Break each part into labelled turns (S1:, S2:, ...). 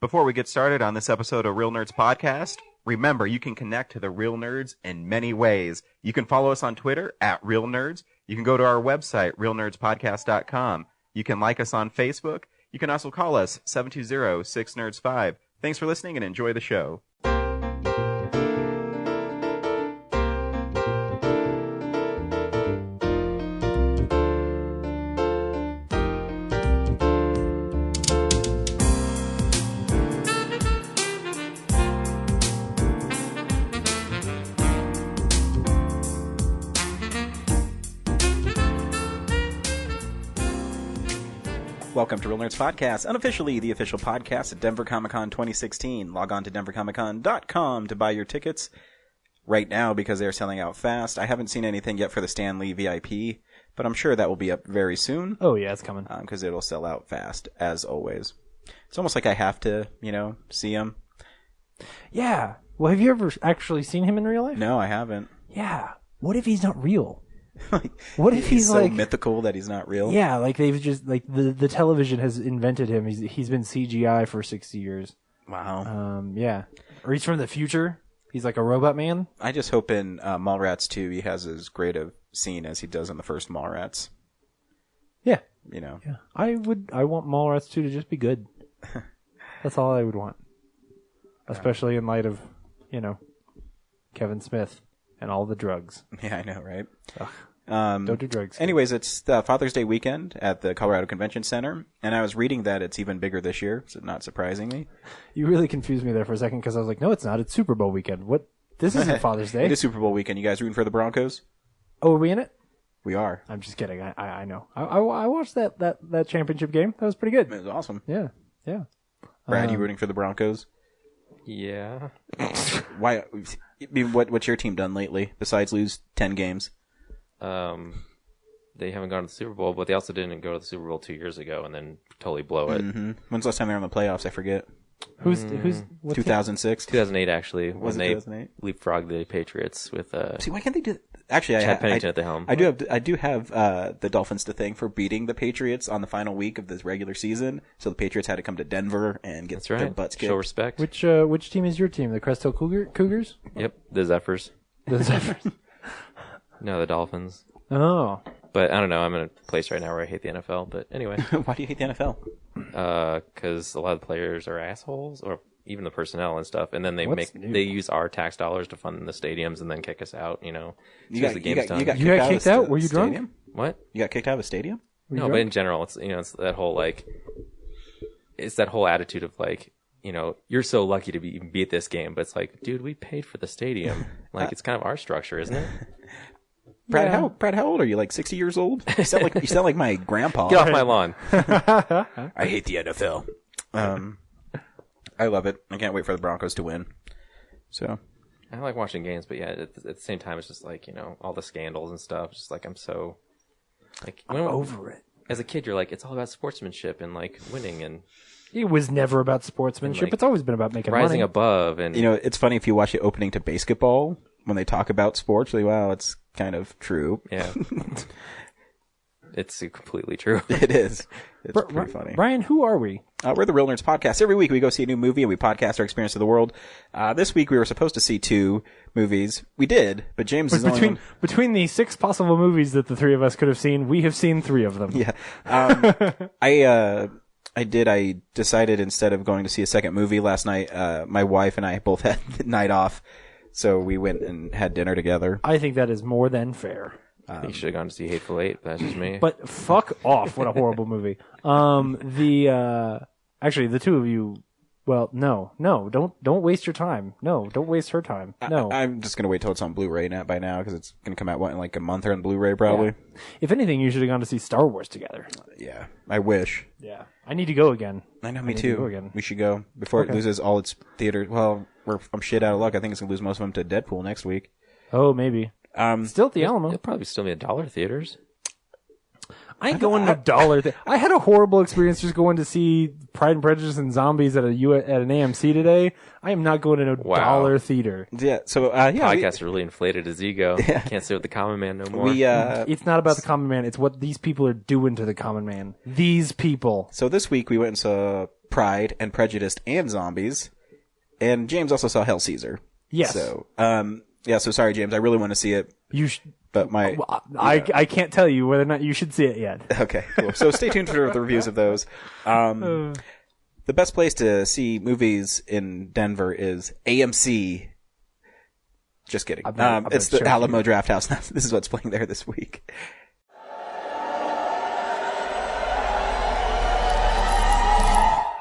S1: Before we get started on this episode of Real Nerds Podcast, remember you can connect to the Real Nerds in many ways. You can follow us on Twitter at Real Nerds. You can go to our website, realnerdspodcast.com. You can like us on Facebook. You can also call us 720-6nerds5. Thanks for listening and enjoy the show. Welcome to Real Nerds Podcast, unofficially the official podcast at Denver Comic Con 2016. Log on to denvercomiccon.com to buy your tickets right now because they're selling out fast. I haven't seen anything yet for the Stan Lee VIP, but I'm sure that will be up very soon.
S2: Oh, yeah, it's coming.
S1: Because it'll sell out fast, as always. It's almost like I have to, see him.
S2: Yeah. Well, have you ever actually seen him in real life?
S1: No, I haven't.
S2: Yeah. What if he's not real? What if he's
S1: so
S2: like
S1: mythical that he's not real?
S2: Yeah, like they've just the television has invented him. He's been CGI for 60 years.
S1: Wow.
S2: Yeah. Or he's from the future. He's like a robot man.
S1: I just hope in Mallrats 2 he has as great a scene as he does in the first Mallrats.
S2: Yeah.
S1: Yeah.
S2: I want Mallrats 2 to just be good. That's all I would want. Especially in light of, Kevin Smith and all the drugs.
S1: Yeah, I know, right?
S2: Ugh. Don't do drugs.
S1: Anyways, it's the Father's Day weekend at the Colorado Convention Center, and I was reading that it's even bigger this year, so not surprisingly.
S2: You really confused me there for a second because I was like, no, it's not. It's Super Bowl weekend. What? This isn't Father's Day.
S1: It is Super Bowl weekend. You guys rooting for the Broncos?
S2: Oh, are we in it?
S1: We are.
S2: I'm just kidding. I know. I watched that championship game. That was pretty good.
S1: It was awesome.
S2: Yeah.
S1: Brad, you rooting for the Broncos?
S3: Yeah.
S1: Why? I mean, what's your team done lately besides lose 10 games?
S3: They haven't gone to the Super Bowl, but they also didn't go to the Super Bowl 2 years ago and then totally blow it.
S1: Mm-hmm. When's the last time they were in the playoffs? I forget.
S2: Who's
S1: 2006?
S3: 2008, actually.
S1: Was
S3: when
S1: it
S3: they
S1: 2008?
S3: leapfrogged the Patriots with
S1: See, why can't they do that? Actually,
S3: Chad Pennington at the helm.
S1: I do have the Dolphins to thank for beating the Patriots on the final week of this regular season. So the Patriots had to come to Denver and get
S3: That's right.
S1: their butts kicked.
S3: Show respect.
S2: Which team is your team? The Crest Hill Cougars?
S3: Yep, the Zephyrs.
S2: The Zephyrs.
S3: No, the Dolphins.
S2: Oh.
S3: But I don't know. I'm in a place right now where I hate the NFL. But anyway.
S1: Why do you hate the NFL?
S3: Because a lot of the players are assholes, or even the personnel and stuff. And then they
S2: new?
S3: they use our tax dollars to fund the stadiums and then kick us out.
S1: You
S3: got
S2: kicked out? Were you drunk?
S1: Stadium?
S3: What?
S1: You got kicked out of a stadium?
S3: No, but in general, it's it's that whole it's that whole attitude of you're so lucky to beat this game, but it's like, dude, we paid for the stadium. It's kind of our structure, isn't it?
S1: Brad, how old are you? Like 60 years old? You sound like my grandpa.
S3: Get off my lawn.
S1: I hate the NFL. I love it. I can't wait for the Broncos to win. So
S3: I like watching games, but yeah, at the same time, it's just all the scandals and stuff. Just I'm so
S2: I'm over it.
S3: As a kid, you're like, it's all about sportsmanship and winning and.
S2: It was never about sportsmanship. It's always been about making
S3: rising
S2: money.
S3: above. And
S1: it's funny if you watch the opening to basketball when they talk about sports. Like, wow, it's kind of true.
S3: Yeah, it's completely true.
S1: It is. It's pretty funny.
S2: Brian, who are we?
S1: We're the Real Nerds Podcast. Every week we go see a new movie and we podcast our experience of the world. This week we were supposed to see 2 movies. We did, but James is
S2: between the 6 possible movies that the 3 of us could have seen, we have seen 3 of them.
S1: Yeah. I decided instead of going to see a second movie last night, my wife and I both had the night off, so we went and had dinner together.
S2: I think that is more than fair.
S3: I think you should have gone to see Hateful Eight, but that's just me.
S2: But fuck off. What a horrible movie. Actually, the 2 of you, well, no, don't waste your time. No, don't waste her time. No.
S1: I'm just going to wait till it's on Blu-ray by now, because it's going to come out, in like a month or on Blu-ray, probably.
S2: Yeah. If anything, you should have gone to see Star Wars together.
S1: Yeah, I wish.
S2: Yeah. I need to go again.
S1: I know, me too. We should go before it loses all its theaters. Well, I'm shit out of luck. I think it's going to lose most of them to Deadpool next week.
S2: Oh, maybe. Still at the Alamo.
S3: It'll probably still be $1 theaters.
S2: I ain't going to dollar. I had a horrible experience just going to see Pride and Prejudice and Zombies at an AMC today. I am not going to no dollar theater.
S1: Yeah. So
S3: Podcast really inflated his ego. Yeah. Can't sit with the common man no more.
S2: It's not about the common man. It's what these people are doing to the common man. These people.
S1: So this week we went and saw
S4: Pride and Prejudice and Zombies. And James also saw Hell Caesar.
S2: Yes.
S4: So, so sorry, James. I really want to see it. But
S2: I can't tell you whether or not you should see it yet.
S4: Okay, cool. So stay tuned for the reviews of those. The best place to see movies in Denver is AMC. Just kidding. It's the Alamo Drafthouse. This is what's playing there this week.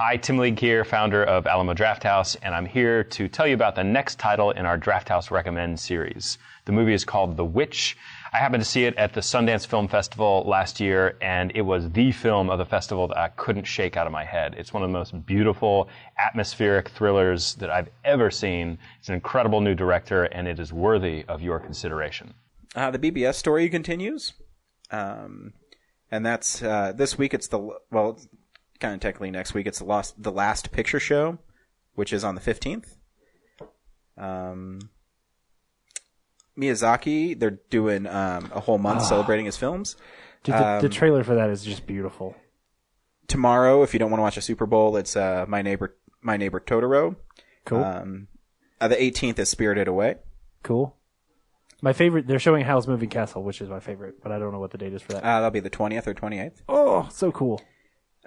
S5: Hi, Tim League here, founder of Alamo Drafthouse, and I'm here to tell you about the next title in our Drafthouse Recommend series. The movie is called The Witch. I happened to see it at the Sundance Film Festival last year, and it was the film of the festival that I couldn't shake out of my head. It's one of the most beautiful, atmospheric thrillers that I've ever seen. It's an incredible new director, and it is worthy of your consideration.
S4: The BBS story continues, and that's this week. It's kind of technically next week. It's the Last Picture Show, which is on the 15th. Miyazaki, they're doing a whole month celebrating his films.
S2: Dude, the trailer for that is just beautiful.
S4: Tomorrow, if you don't want to watch a Super Bowl, it's My Neighbor Totoro.
S2: Cool.
S4: The 18th is Spirited Away.
S2: Cool. My favorite, they're showing Howl's Moving Castle, which is my favorite, but I don't know what the date is for that.
S4: That'll be the 20th or 28th.
S2: Oh, so cool.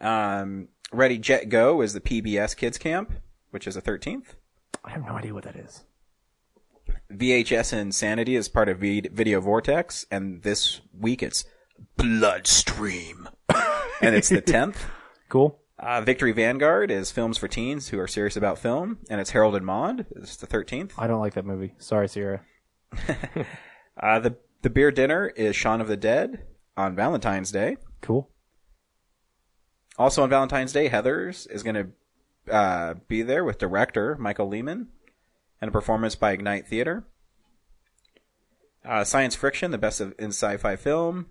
S4: Ready, Jet, Go is the PBS Kids Camp, which is the 13th.
S2: I have no idea what that is.
S4: VHS Insanity is part of Video Vortex, and this week it's Bloodstream, and it's the 10th.
S2: Cool.
S4: Victory Vanguard is films for teens who are serious about film, and it's Harold and Maude. It's the 13th.
S2: I don't like that movie. Sorry, Sierra.
S4: The beer dinner is Shaun of the Dead on Valentine's Day.
S2: Cool.
S4: Also on Valentine's Day, Heathers is going to be there with director Michael Lehman and a performance by Ignite Theater. Science Friction, the best in sci-fi film.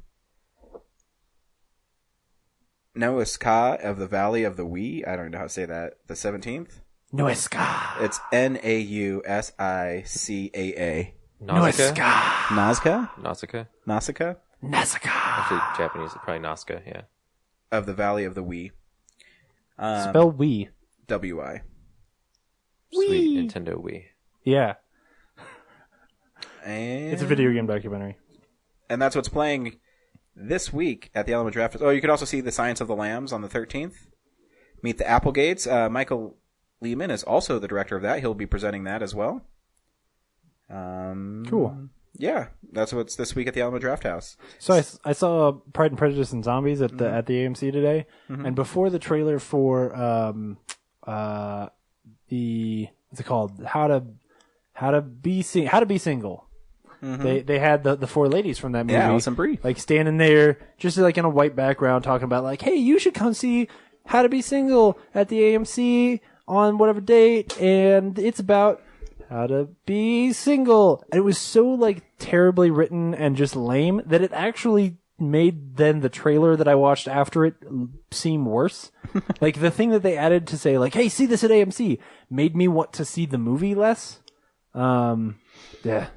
S4: Noah Ska of the Valley of the Wii. I don't know how to say that. The 17th.
S2: Noeska.
S4: It's Nausicaa.
S3: Nausicaa.
S4: Nazca?
S3: Nausicaa.
S4: Nausicaa?
S2: Nausicaa.
S3: Actually, Japanese, probably Nazca, yeah.
S4: Of the Valley of the Wii.
S2: Spell Wii.
S4: W-I.
S3: Sweet Nintendo Wii.
S2: Yeah.
S4: And
S2: It's a video game documentary.
S4: And that's what's playing this week at the Alamo Draft. Oh, you could also see The Science of the Lambs on the 13th. Meet the Applegates. Michael Lehman is also the director of that. He'll be presenting that as well.
S2: Cool.
S4: Yeah, that's what's this week at the Alamo Drafthouse.
S2: So I saw Pride and Prejudice and Zombies at the AMC today, and before the trailer for the what's it called? How to be single. They had the four ladies from that movie.
S4: Yeah, Alison Brie.
S2: Like standing there, just like in a white background, talking about like, hey, you should come see How to Be Single at the AMC on whatever date, and it's about how to be single. And it was so like terribly written and just lame that it actually made then the trailer that I watched after it seem worse. Like the thing that they added to say like, hey, see this at AMC made me want to see the movie less. Yeah.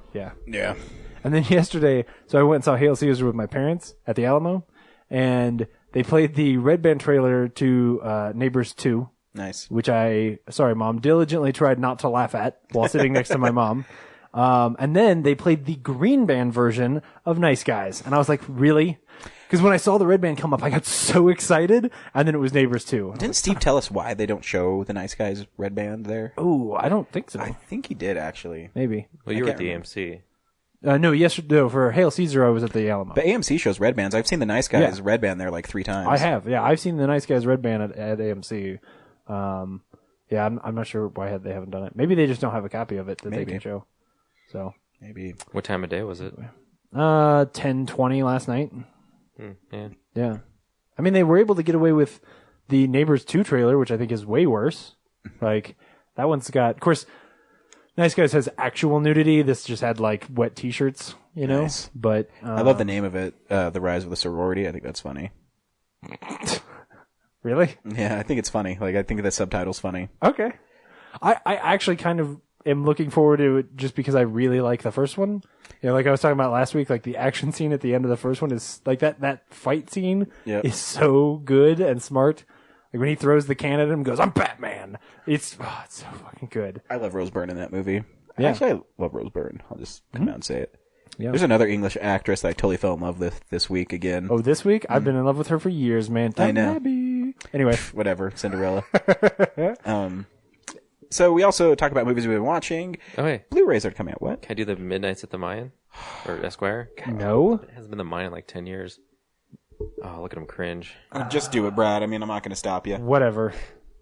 S2: And then yesterday, so I went and saw Hail Caesar with my parents at the Alamo, and they played the Red Band trailer to Neighbors 2.
S4: Nice.
S2: Which sorry, Mom, diligently tried not to laugh at while sitting next to my mom. And then they played the Green Band version of Nice Guys. And I was like, really? Because when I saw the Red Band come up, I got so excited. And then it was Neighbors 2.
S4: Didn't Steve tell us why they don't show the Nice Guys Red Band there?
S2: Oh, I don't think so.
S4: I think he did, actually.
S2: Maybe.
S3: Well, you were at the AMC.
S2: No, for Hail Caesar, I was at the Alamo.
S4: But AMC shows Red Bands. I've seen the Nice Guys Red Band there like 3 times.
S2: I have, yeah. I've seen the Nice Guys Red Band at AMC. Yeah, I'm not sure why they haven't done it. Maybe they just don't have a copy of it that they can show. So
S4: maybe.
S3: What time of day was it?
S2: 10:20 last night.
S3: Yeah.
S2: I mean, they were able to get away with the Neighbors 2 trailer, which I think is way worse. Like that one's got, of course, Nice Guys has actual nudity. This just had like wet T-shirts, you know.
S4: Nice.
S2: But
S4: I love the name of it, The Rise of the Sorority. I think that's funny.
S2: Really?
S4: Yeah, I think it's funny. Like, I think the subtitle's funny.
S2: Okay. I actually kind of am looking forward to it just because I really like the first one. You know, like I was talking about last week, like the action scene at the end of the first one is like that fight scene is so good and smart. Like when he throws the can at him, goes, "I'm Batman." It's so fucking good.
S4: I love Rose Byrne in that movie.
S2: Yeah.
S4: Actually, I love Rose Byrne. I'll just come out and say it.
S2: Yeah.
S4: There's another English actress that I totally fell in love with this week again.
S2: Oh, this week I've been in love with her for years, man.
S4: I know.
S2: Abby. Anyway,
S4: Whatever, Cinderella. So we also talk about movies we've been watching.
S3: Oh, hey.
S4: Blu-rays are coming out. What?
S3: Can I do the Midnights at the Mayan? Or Esquire?
S2: no.
S3: It hasn't been the Mayan in like 10 years. Oh, look at him cringe.
S4: Just do it, Brad. I mean, I'm not going to stop you.
S2: Whatever.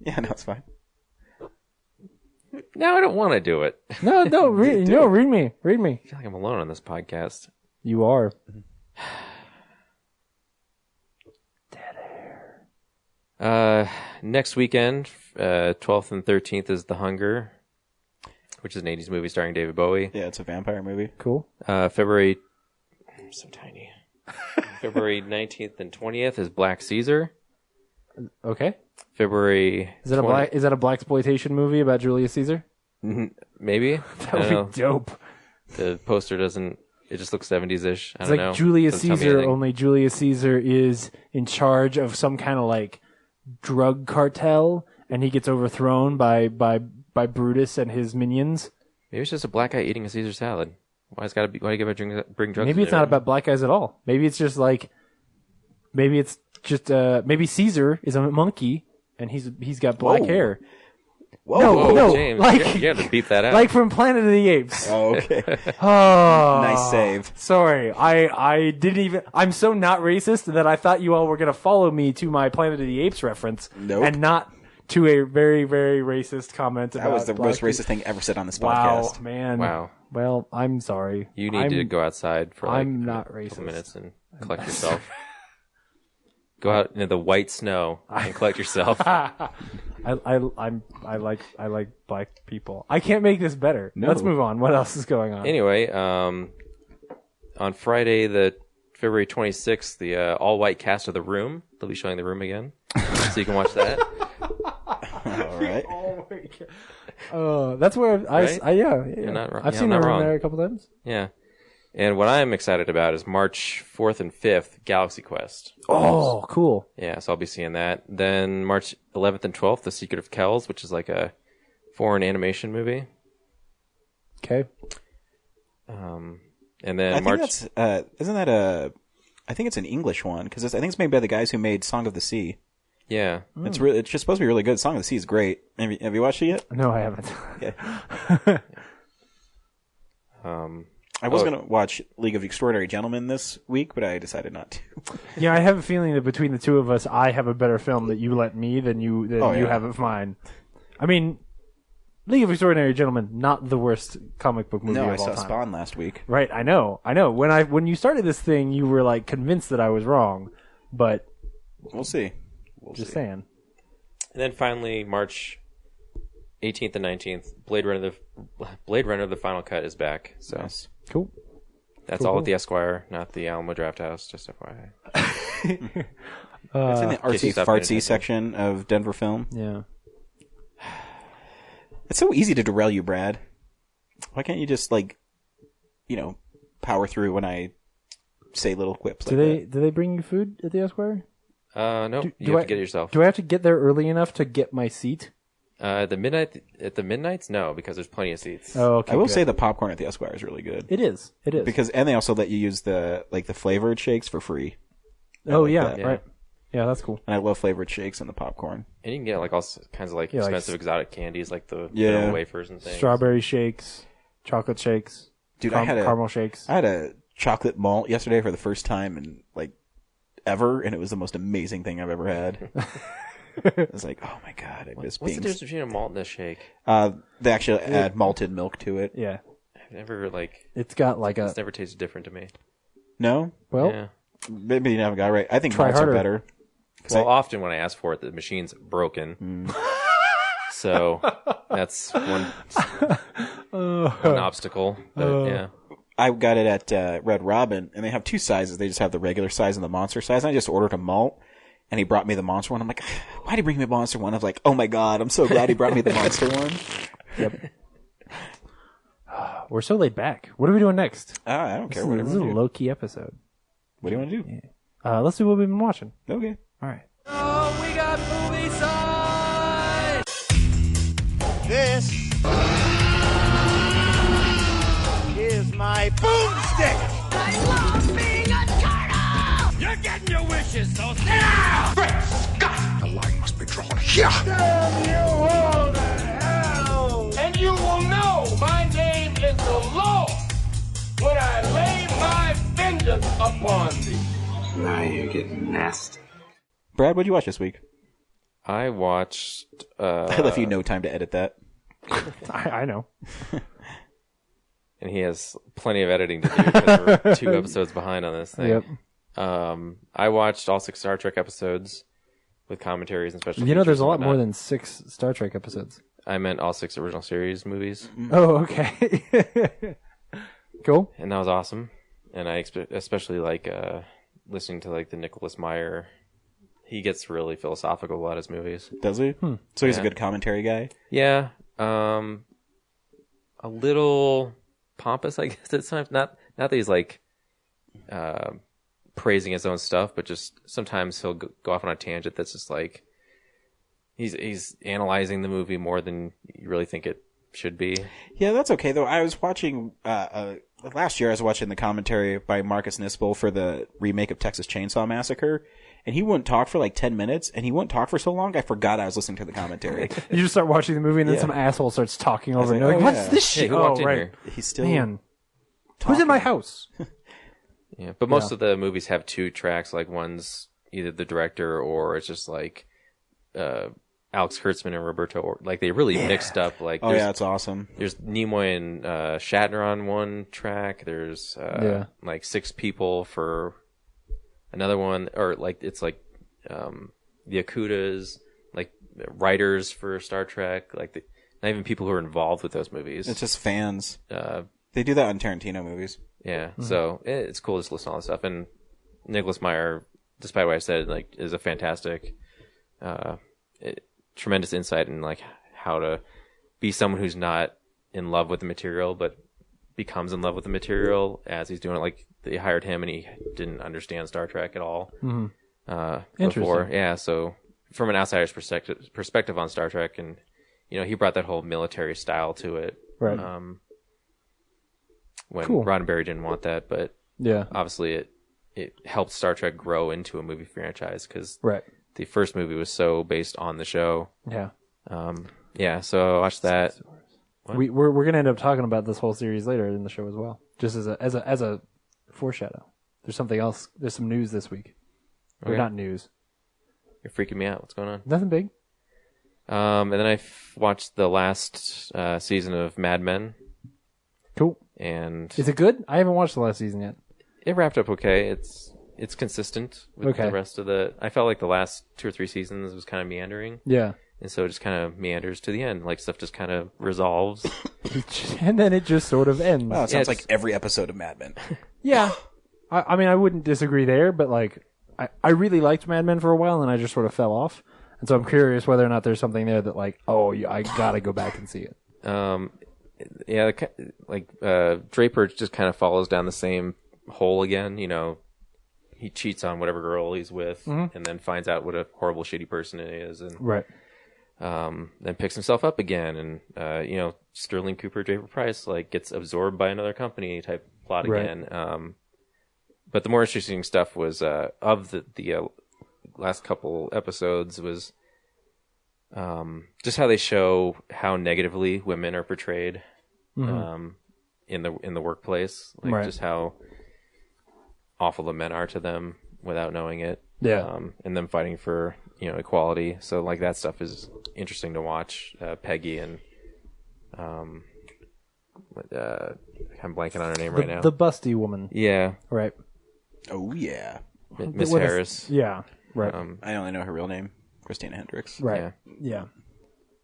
S4: Yeah, no, it's fine.
S3: No, I don't want to do it. I
S2: No, read me. Read me.
S3: feel like I'm alone on this podcast.
S2: You are.
S3: Next weekend, 12th and 13th is The Hunger, which is an 80s movie starring David Bowie.
S4: Yeah, it's a vampire movie.
S2: Cool.
S3: February, I'm so tiny. February 19th and 20th is Black Caesar.
S2: Okay.
S3: February
S2: Is that a black exploitation movie about Julius Caesar?
S3: maybe.
S2: That
S3: I
S2: would
S3: don't
S2: be
S3: know.
S2: dope.
S3: The poster doesn't. It just looks 70s-ish. I
S2: It's
S3: don't
S2: like
S3: know.
S2: Julius
S3: Doesn't tell me
S2: Caesar,
S3: anything.
S2: only Julius Caesar is in charge of some kind of like drug cartel, and he gets overthrown by Brutus and his minions.
S3: Maybe it's just a black guy eating a Caesar salad. Why do you give a bring drugs?
S2: Maybe it's not about black guys at all. Maybe it's just like, maybe Caesar is a monkey and he's got black
S4: Whoa.
S2: hair.
S4: Whoa.
S3: Whoa,
S2: no,
S3: James,
S2: like-
S3: you had to beat that out.
S2: Like from Planet of the Apes.
S4: Oh, okay.
S2: Oh,
S4: Nice save.
S2: Sorry, I didn't even. I'm so not racist that I thought you all were gonna follow me to my Planet of the Apes reference,
S4: Nope.
S2: and not to a very very racist comment about.
S4: That was the
S2: black
S4: most
S2: people.
S4: racist thing ever said on this
S2: Wow,
S4: podcast.
S2: man.
S3: Wow.
S2: Well, I'm sorry.
S3: You need to go outside for like
S2: I'm not
S3: a
S2: racist.
S3: couple minutes and collect yourself. Go out into the white snow and collect yourself.
S2: I like black people. I can't make this better.
S4: No.
S2: Let's move on. What else is going on?
S3: Anyway, on Friday, the February 26th, the all-white cast of The Room. They'll be showing The Room again, so you can watch that.
S4: All right.
S2: Oh my god. That's where
S3: Right?
S2: yeah.
S3: not wrong.
S2: I've
S3: Yeah,
S2: seen
S3: I'm
S2: her
S3: not
S2: in
S3: wrong.
S2: there a couple times.
S3: Yeah. And what I'm excited about is March 4th and 5th, Galaxy Quest.
S2: Oh, cool.
S3: Yeah, so I'll be seeing that. Then March 11th and 12th, The Secret of Kells, which is like a foreign animation movie.
S2: Okay.
S3: And then
S4: I think
S3: March.
S4: that's, isn't that I think it's an English one, because I think it's made by the guys who made Song of the Sea.
S3: Yeah.
S4: It's just supposed to be really good. Song of the Sea is great. Have you watched it yet?
S2: No, I haven't.
S4: Yeah. I was
S3: Oh.
S4: going to watch League of Extraordinary Gentlemen this week, but I decided not to.
S2: Yeah, I have a feeling that between the two of us, I have a better film that you let me than you
S4: yeah.
S2: have of mine. I mean, League of Extraordinary Gentlemen, not the worst comic book movie
S4: No, I
S2: of all
S4: saw
S2: time.
S4: Spawn last week.
S2: Right, I know. When you started this thing, you were like convinced that I was wrong, but
S4: We'll see.
S2: just saying.
S3: And then finally, March 18th and 19th, Blade Runner: The Final Cut is back. So
S4: Nice.
S2: Cool.
S3: that's all at the Esquire, not the Alamo Draft House. Just FYI.
S4: It's in the
S3: Casey,
S4: artsy
S3: stop paying
S4: fartsy
S3: attention.
S4: section of Denver Film.
S2: Yeah.
S4: It's so easy to derail you, Brad. Why can't you just power through when I say little quips
S2: Do they bring you food at the Esquire?
S3: No,
S2: do
S3: you have
S2: I-
S3: to get it yourself.
S2: Do I have to get there early enough to get my seat?
S3: At the midnights, no, because there's plenty of seats.
S2: Oh, okay.
S4: I will
S2: good.
S4: say the popcorn at the Esquire is really good.
S2: it is. It is.
S4: And they also let you use the flavored shakes for free.
S2: oh
S4: like
S2: yeah,
S4: that.
S2: right. Yeah, that's cool.
S4: And I love flavored shakes and the popcorn.
S3: And you can get like all kinds of like
S2: Yeah, like
S3: expensive exotic candies, like the
S4: Yeah.
S3: vanilla wafers and things.
S2: Strawberry shakes, chocolate shakes,
S4: Dude, I had
S2: caramel shakes.
S4: a chocolate malt yesterday for the first time in ever, and it was the most amazing thing I've ever had. I was like, oh my god, I miss
S3: What's the
S4: being.
S3: difference between a malt and a shake?
S4: They actually add malted milk to it.
S2: Yeah,
S3: I've never
S2: it's got like
S3: it's never tasted different to me.
S4: No,
S2: well,
S3: Yeah.
S4: maybe you haven't got it right. I think
S2: Try
S4: malts
S2: harder.
S4: are better.
S3: Well, often when I ask for it, the machine's broken. So that's one obstacle. But yeah.
S4: I got it at Red Robin, and they have two sizes. They just have the regular size and the monster size. And I just ordered a malt, and he brought me the monster one. I'm like, why did he bring me the monster one? I was like, oh my god, I'm so glad he brought me the monster one.
S2: we're so laid back. What are we doing next?
S4: I don't care.
S2: This
S4: Whatever.
S2: is a low key episode.
S4: What do you want to do?
S2: Let's see what we've been watching.
S4: Okay.
S2: All right. Oh, we got movie side!
S6: This is my boomstick.
S7: I love being a turtle!
S6: You're getting your wishes, so sit down.
S8: Great Scott! The line must be drawn here.
S6: Damn you all to hell!
S8: And you will know my name is the Lord when I lay my vengeance upon thee.
S9: Now you're getting nasty.
S4: Brad, what'd you watch this week?
S3: I watched.
S4: I left you no time to edit that.
S2: I know.
S3: And he has plenty of editing to do because we're 2 episodes behind on this thing.
S2: Yep.
S3: I watched all 6 Star Trek episodes with commentaries and special.
S2: You know, there's a lot
S3: features and
S2: more
S3: whatnot.
S2: than 6 Star Trek episodes.
S3: I meant all 6 original series movies,
S2: Oh, okay. Cool.
S3: and that was awesome. And I especially like listening to like the Nicholas Meyer. He gets really philosophical about his movies.
S4: Does he? So he's a
S3: Yeah.
S4: good commentary guy?
S3: Yeah, a little pompous, I guess. At times, not that he's like praising his own stuff, but just sometimes he'll go off on a tangent that's just like he's analyzing the movie more than you really think it should be.
S4: Yeah, that's okay though. I was watching last year. I was watching the commentary by Marcus Nispel for the remake of Texas Chainsaw Massacre, and he wouldn't talk for like 10 minutes, and he wouldn't talk for so long. I forgot I was listening to the commentary.
S2: You just start watching the movie, and then
S4: Yeah.
S2: some asshole starts talking over,
S4: like,
S2: and you're like,
S4: oh,
S2: "What's
S4: yeah.
S2: this
S3: Hey,
S2: shit?"
S3: who walked in
S2: right.
S3: here?
S4: He's still
S2: Man, who's in my
S4: talking.
S2: house?
S3: Yeah, but most of the movies have 2 tracks. Like one's either the director or it's just like Alex Kurtzman and Roberto. Or, like they really mixed up. Like
S4: Oh yeah, it's awesome.
S3: there's Nimoy and Shatner on one track. There's like 6 people for another one, or like it's like the Akutas, like writers for Star Trek, like not even people who are involved with those movies.
S4: It's just fans.
S3: Uh,
S4: They do that on Tarantino movies.
S3: yeah, so it's cool just to listen to all this stuff. And Nicholas Meyer, despite what I said, like is a fantastic, tremendous insight in like how to be someone who's not in love with the material, but becomes in love with the material as he's doing it. Like they hired him and he didn't understand Star Trek at all before.
S2: Interesting.
S3: Yeah, so from an outsider's perspective on Star Trek, and you know he brought that whole military style to it.
S2: Right.
S3: When
S2: Cool.
S3: Roddenberry didn't want that, but
S2: Yeah.
S3: obviously it helped Star Trek grow into a movie franchise because
S2: Right.
S3: the first movie was so based on the show.
S2: Yeah.
S3: Yeah, so I watched that.
S2: We're gonna end up talking about this whole series later in the show as well. Just as a foreshadow. There's something else. There's some news this week. Or
S3: Okay.
S2: not news.
S3: You're freaking me out. What's going on?
S2: Nothing big.
S3: And then I watched the last season of Mad Men,
S2: Cool.
S3: and
S2: Is it good? I haven't watched the last season yet.
S3: it wrapped up okay. It's consistent with
S2: Okay.
S3: the rest of the. I felt like the last 2 or 3 seasons was kind of meandering,
S2: Yeah.
S3: and so it just kind of meanders to the end. Like stuff just kind of resolves.
S2: And then it just sort of ends.
S4: Wow, it
S3: Yeah,
S4: sounds like
S3: it's-
S4: every episode of Mad Men.
S2: Yeah. I mean, I wouldn't disagree there, but like, I really liked Mad Men for a while, and I just sort of fell off. And so I'm curious whether or not there's something there that like, oh, yeah, I gotta go back and see it.
S3: Yeah, Draper just kind of follows down the same hole again. You know, he cheats on whatever girl he's with, and then finds out what a horrible, shitty person he is, and
S2: Right.
S3: then picks himself up again. And you know, Sterling Cooper, Draper Price, like gets absorbed by another company type plot
S2: Right.
S3: again. But the more interesting stuff was of the last couple episodes was just how they show how negatively women are portrayed in the workplace, like
S2: Right.
S3: just how awful the men are to them without knowing it.
S2: Yeah.
S3: And them fighting for equality. So like that stuff is interesting to watch. Peggy and I'm blanking on her name right now.
S2: The busty woman.
S3: Yeah,
S2: Right.
S4: Oh yeah.
S3: Miss
S2: What is-
S3: Harris.
S2: Yeah. Right.
S4: I only know her real name, Christina Hendricks.
S2: Right.
S3: Yeah.
S2: Yeah.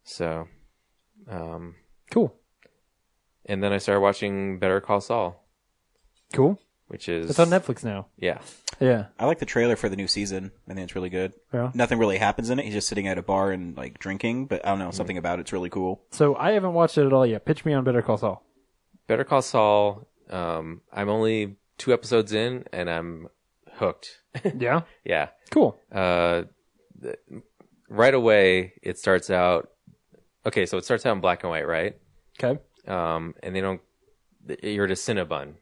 S3: So,
S2: Cool.
S3: and then I started watching Better Call Saul,
S2: Cool.
S3: which is
S2: It's on Netflix now.
S3: Yeah,
S2: Yeah.
S4: I like the trailer for the new season. I think it's really good.
S2: Yeah.
S4: Nothing really happens in it. He's just sitting at a bar and like drinking, but I don't know, something about it's really cool.
S2: So I haven't watched it at all yet. Pitch me on Better Call Saul.
S3: Better Call Saul. I'm only 2 episodes in, and I'm hooked.
S2: Yeah.
S3: Yeah.
S2: Cool.
S3: right away it starts out. Okay, so it starts out in black and white, right?
S2: Okay.
S3: And they don't. You're at a Cinnabon.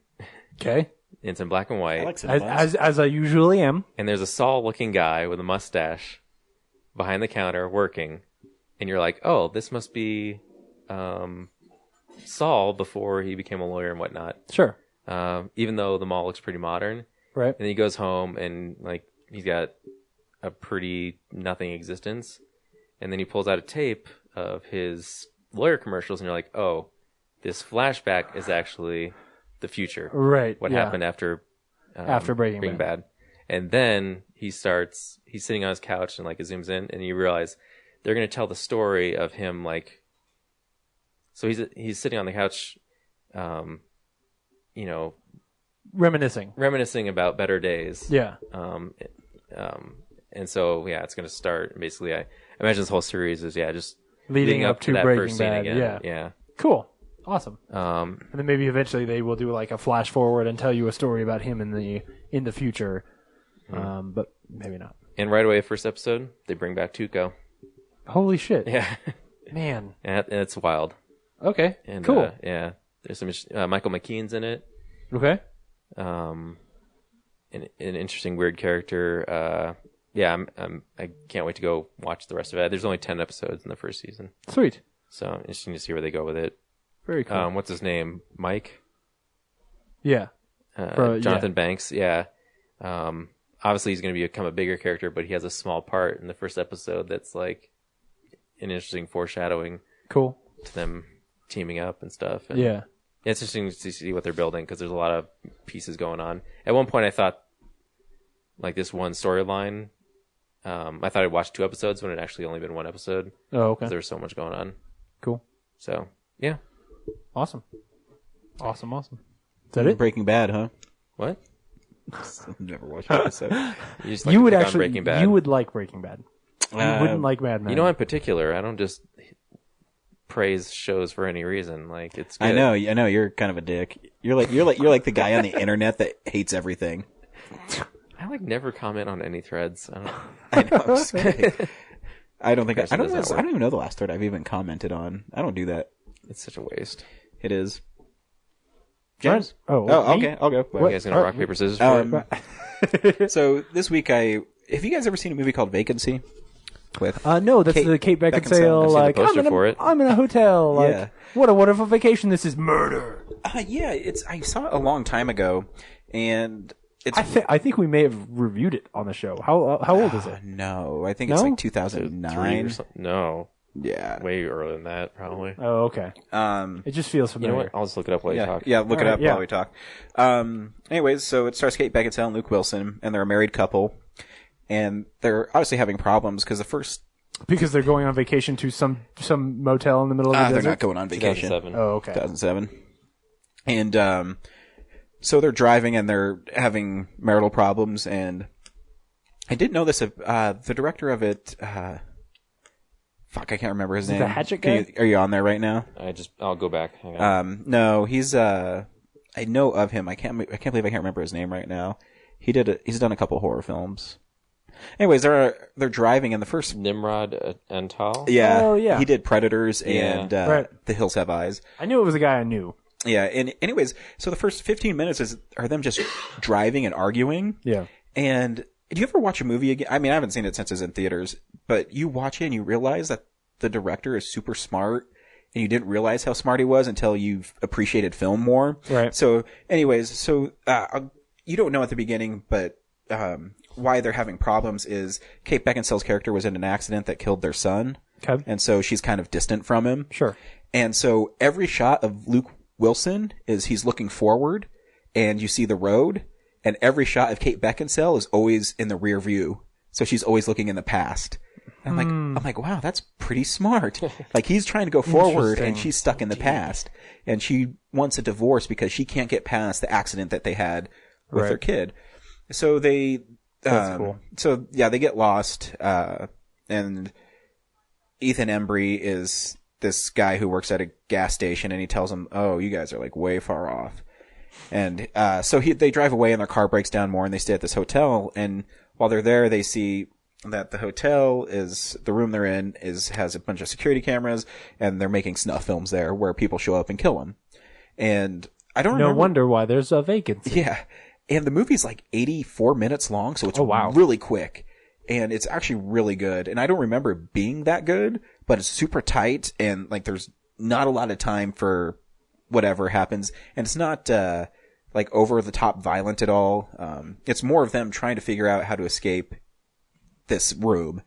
S2: Okay.
S3: It's in black and white.
S4: I like Cinnabons.
S2: As I usually am.
S3: And there's a Saul-looking guy with a mustache behind the counter working, and you're like, oh, this must be Saul before he became a lawyer and whatnot.
S2: Sure.
S3: Even though the mall looks pretty modern.
S2: Right.
S3: And he goes home and like he's got a pretty nothing existence, and then he pulls out a tape of his lawyer commercials, and you're like, oh, this flashback is actually the future.
S2: Right.
S3: What
S2: yeah.
S3: happened after
S2: Breaking
S3: Bad. And then he's sitting on his couch and like it zooms in and you realize they're going to tell the story of him like, so he's sitting on the couch, reminiscing about better days.
S2: Yeah.
S3: And so, yeah, it's going to start basically, I imagine this whole series is, just
S2: leading up to
S3: that
S2: Breaking
S3: first scene
S2: Bad.
S3: again.
S2: Yeah.
S3: Yeah.
S2: Cool. Awesome.
S3: And
S2: then maybe eventually they will do like a flash forward and tell you a story about him in the future. But maybe not.
S3: And right away, first episode, they bring back Tuco.
S2: Holy shit.
S3: Yeah.
S2: Man.
S3: And it's wild.
S2: Okay.
S3: And,
S2: cool.
S3: There's some Michael McKean's in it.
S2: Okay.
S3: An interesting weird character. I can't wait to go watch the rest of it. There's only 10 episodes in the first season.
S2: Sweet.
S3: So interesting to see where they go with it.
S2: Very cool.
S3: What's his name? Mike?
S2: Yeah.
S3: Jonathan Banks. Yeah. Obviously he's going to become a bigger character, but he has a small part in the first episode that's like an interesting foreshadowing.
S2: Cool.
S3: To them teaming up and stuff. And
S2: yeah.
S3: It's interesting to see what they're building because there's a lot of pieces going on. At one point I thought like this one storyline, I thought I'd watched 2 episodes when it actually only been 1 episode.
S2: Oh, okay.
S3: There was so much going on.
S2: Cool.
S3: So, yeah.
S2: Awesome. Is that it?
S4: Breaking Bad, huh?
S3: What?
S4: I've never watched an episode.
S3: You just
S2: you would
S3: click on
S2: actually,
S3: Breaking Bad.
S2: you would like Breaking Bad. You wouldn't like Mad Men.
S3: You know, I'm particular. I don't just praise shows for any reason. Like it's good.
S4: I know. You're kind of a dick. You're like the guy on the internet that hates everything.
S3: I like never comment on any threads. I
S4: know. I'm just kidding. I don't even know the last thread I've even commented on. I don't do that.
S3: It's such a waste.
S4: It is. James?
S2: Oh,
S4: okay. I'll go.
S3: You guys gonna rock paper scissors for
S4: it? So this week have you guys ever seen a movie called Vacancy? With
S2: no, that's the Kate Beckinsale. Like I'm in a hotel. Like, what a wonderful vacation. This is murder.
S4: I saw it a long time ago, and it's.
S2: I think we may have reviewed it on the show. How old is it?
S4: No, I think it's like 2009.
S3: No.
S4: Yeah.
S3: Way earlier than that, probably.
S2: Oh, okay. It just feels familiar.
S3: You know what? I'll just look it up while you talk.
S4: Yeah, look it up while we talk. Anyways, so it stars Kate Beckinsale and Luke Wilson, and they're a married couple, and they're obviously having problems because
S2: they're going on vacation to some motel in the middle of the desert?
S4: They're not going on vacation.
S3: 2007.
S2: Oh, okay.
S4: 2007. And so they're driving and they're having marital problems, and I didn't know this. The director of it, I can't remember his name.
S2: The Hatchet guy?
S4: Are you on there right now?
S3: I'll go back. Hang on.
S4: No, he's I know of him. I can't believe I can't remember his name right now. He's done a couple horror films. Anyways, they're driving in the first
S3: Nimrod Antal.
S4: Yeah.
S2: Oh, yeah.
S4: He did Predators and The Hills Have Eyes.
S2: I knew it was a guy I knew.
S4: Yeah, and anyways, so the first 15 minutes are them just driving and arguing.
S2: Yeah.
S4: And do you ever watch a movie again? I mean, I haven't seen it since it's in theaters, but you watch it and you realize that the director is super smart, and you didn't realize how smart he was until you've appreciated film more.
S2: Right.
S4: So anyways, you don't know at the beginning, but why they're having problems is Kate Beckinsale's character was in an accident that killed their son.
S2: Okay.
S4: And so she's kind of distant from him.
S2: Sure.
S4: And so every shot of Luke Wilson is he's looking forward, and you see the road, and every shot of Kate Beckinsale is always in the rear view. So she's always looking in the past. And I'm like, wow, that's pretty smart. Like, he's trying to go forward and she's stuck in the past. And she wants a divorce because she can't get past the accident that they had with their kid. So that's cool. So yeah, they get lost. And Ethan Embry is this guy who works at a gas station, and he tells them, oh, you guys are like way far off. And so they drive away and their car breaks down more, and they stay at this hotel. And while they're there, they see that the hotel is the room they're in has a bunch of security cameras, and they're making snuff films there where people show up and kill them. And I don't remember.
S2: No wonder why there's a vacancy.
S4: Yeah. And the movie's like 84 minutes long, so it's
S2: wow.
S4: really quick. And it's actually really good. And I don't remember it being that good, but it's super tight, and like there's not a lot of time for whatever happens. And it's not like over the top violent at all. It's more of them trying to figure out how to escape this room.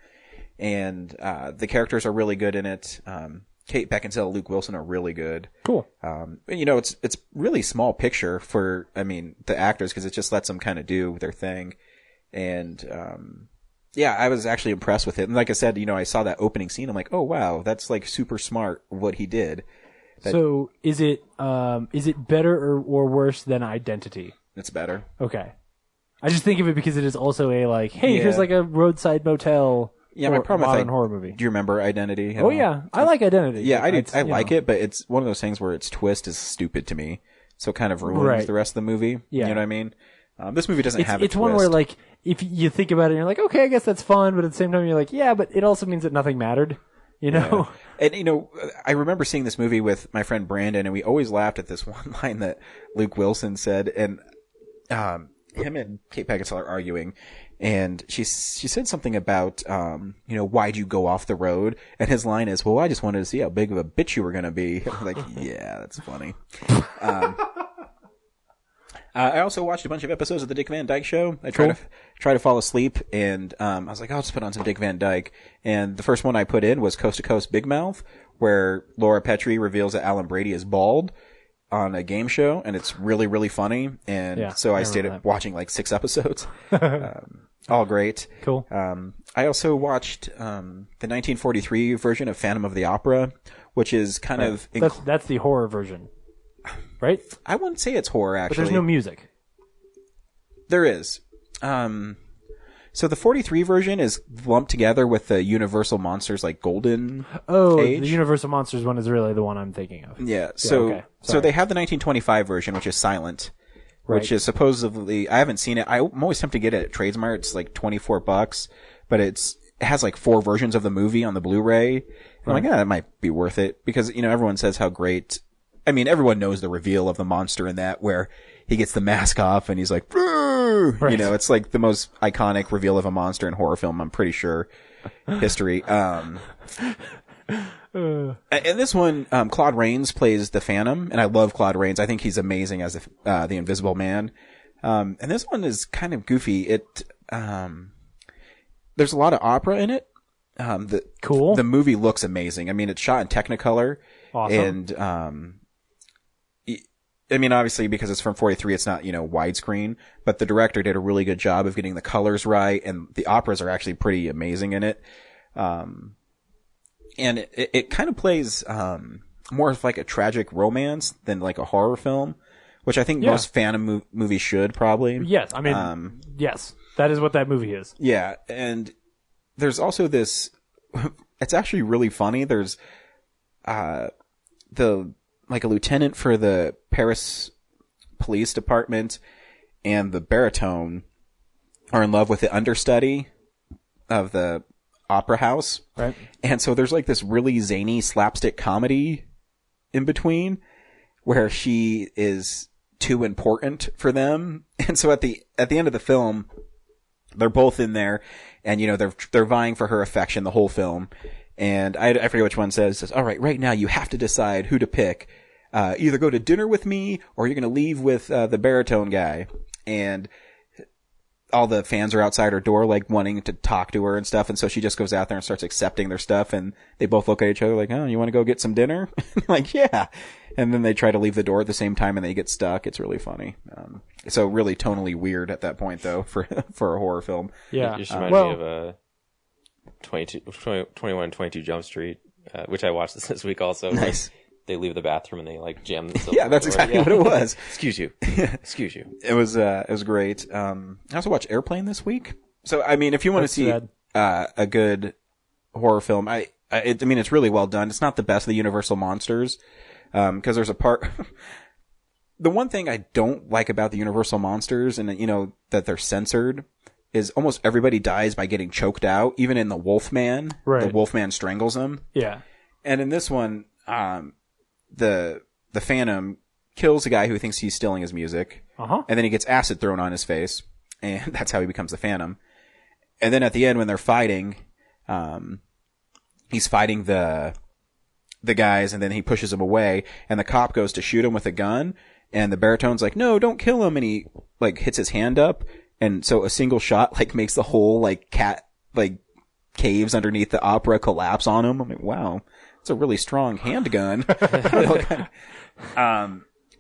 S4: And the characters are really good in it. Kate Beckinsale, Luke Wilson are really good.
S2: Cool.
S4: You know, it's really small picture for, I mean, the actors, because it just lets them kind of do their thing. And, yeah, I was actually impressed with it. And like I said, you know, I saw that opening scene. I'm like, oh wow, that's like super smart what he did.
S2: So is it better or worse than Identity?
S4: It's better.
S2: Okay. I just think of it because it is also a like, hey,
S4: Yeah.
S2: here's like a roadside motel.
S4: Yeah, my problem with
S2: modern horror movie.
S4: Do you remember Identity?
S2: Oh yeah, I like Identity.
S4: Yeah, I do.
S2: It's,
S4: I
S2: you
S4: like
S2: know.
S4: it, but it's one of those things where its twist is stupid to me, so it kind of ruins
S2: Right.
S4: the rest of the movie.
S2: Yeah.
S4: You know what I mean? This movie doesn't have a
S2: It's
S4: twist.
S2: one where like if you think about it, you're like, okay, I guess that's fun, but at the same time, you're like, yeah, but it also means that nothing mattered. You know?
S4: Yeah. And, you know, I remember seeing this movie with my friend Brandon, and we always laughed at this one line that Luke Wilson said, and him and Kate Beckinsale are arguing, and she said something about, you know, why'd you go off the road? And his line is, well, I just wanted to see how big of a bitch you were going to be. I'm like, yeah, that's funny. I also watched a bunch of episodes of the Dick Van Dyke Show. I try to fall asleep, and I was like, I'll just put on some Dick Van Dyke. And the first one I put in was Coast to Coast Big Mouth, where Laura Petrie reveals that Alan Brady is bald on a game show, and it's really, really funny. And so I stayed up watching like 6 episodes. All great.
S2: Cool.
S4: I also watched the 1943 version of Phantom of the Opera, which is kind of...
S2: That's the horror version. Right?
S4: I wouldn't say it's horror, actually.
S2: But there's no music.
S4: There is. So the 43 version is lumped together with the Universal Monsters like Golden Age.
S2: The Universal Monsters one is really the one I'm thinking of.
S4: Yeah. So
S2: okay.
S4: so they have the 1925 version, which is silent, which is supposedly, I haven't seen it. I'm always tempted to get it at Tradesmart. It's like $24, but it has like 4 versions of the movie on the Blu-ray. I'm like, that might be worth it, because, you know, everyone says how great. I mean, everyone knows the reveal of the monster in that, where he gets the mask off and he's like, you know, it's like the most iconic reveal of a monster in horror film, I'm pretty sure, history. And this one, Claude Rains plays the Phantom, and I love Claude Rains. I think he's amazing as the Invisible Man. And this one is kind of goofy. There's a lot of opera in it.
S2: Cool.
S4: The movie looks amazing. I mean, it's shot in Technicolor.
S2: Awesome.
S4: And, I mean, obviously, because it's from 43, it's not, you know, widescreen, but the director did a really good job of getting the colors right, and the operas are actually pretty amazing in it. And it kind of plays, more of like a tragic romance than like a horror film, which I think most Phantom movies should probably.
S2: Yes. I mean, yes, that is what that movie is.
S4: Yeah. And there's also this, it's actually really funny. There's, like a lieutenant for the Paris police department and the baritone are in love with the understudy of the opera house.
S2: Right.
S4: And so there's like this really zany slapstick comedy in between where she is too important for them. And so at the end of the film, they're both in there, and, you know, they're vying for her affection the whole film. And I forget which one says, all right now you have to decide who to pick. Either go to dinner with me, or you're going to leave with the baritone guy. And all the fans are outside her door, like, wanting to talk to her and stuff. And so she just goes out there and starts accepting their stuff. And they both look at each other like, oh, you want to go get some dinner? Like, yeah. And then they try to leave the door at the same time, and they get stuck. It's really funny. So really tonally weird at that point, though, for a horror film.
S2: Yeah.
S3: You just reminded me of 21, 22 Jump Street, which I watched this week also.
S4: Nice.
S3: They leave the bathroom and they like jam themselves.
S4: Yeah, that's exactly what it was.
S3: Excuse you. Excuse you.
S4: It was great. I also watched Airplane this week. So, I mean, if you want to see a good horror film, I mean, it's really well done. It's not the best of the Universal Monsters, because there's a part. The one thing I don't like about the Universal Monsters, and, you know, that they're censored, is almost everybody dies by getting choked out. Even in the Wolfman,
S2: Right.
S4: the Wolfman strangles them.
S2: Yeah.
S4: And in this one, the Phantom kills a guy who thinks he's stealing his music.
S2: Uh-huh.
S4: And then he gets acid thrown on his face. And that's how he becomes the Phantom. And then at the end, when they're fighting, he's fighting the guys, and then he pushes them away, and the cop goes to shoot him with a gun, and the baritone's like, no, don't kill him, and he, like, hits his hand up, and so a single shot, like, makes the whole, like, caves underneath the opera collapse on him. I'm like, wow, it's a really strong handgun. But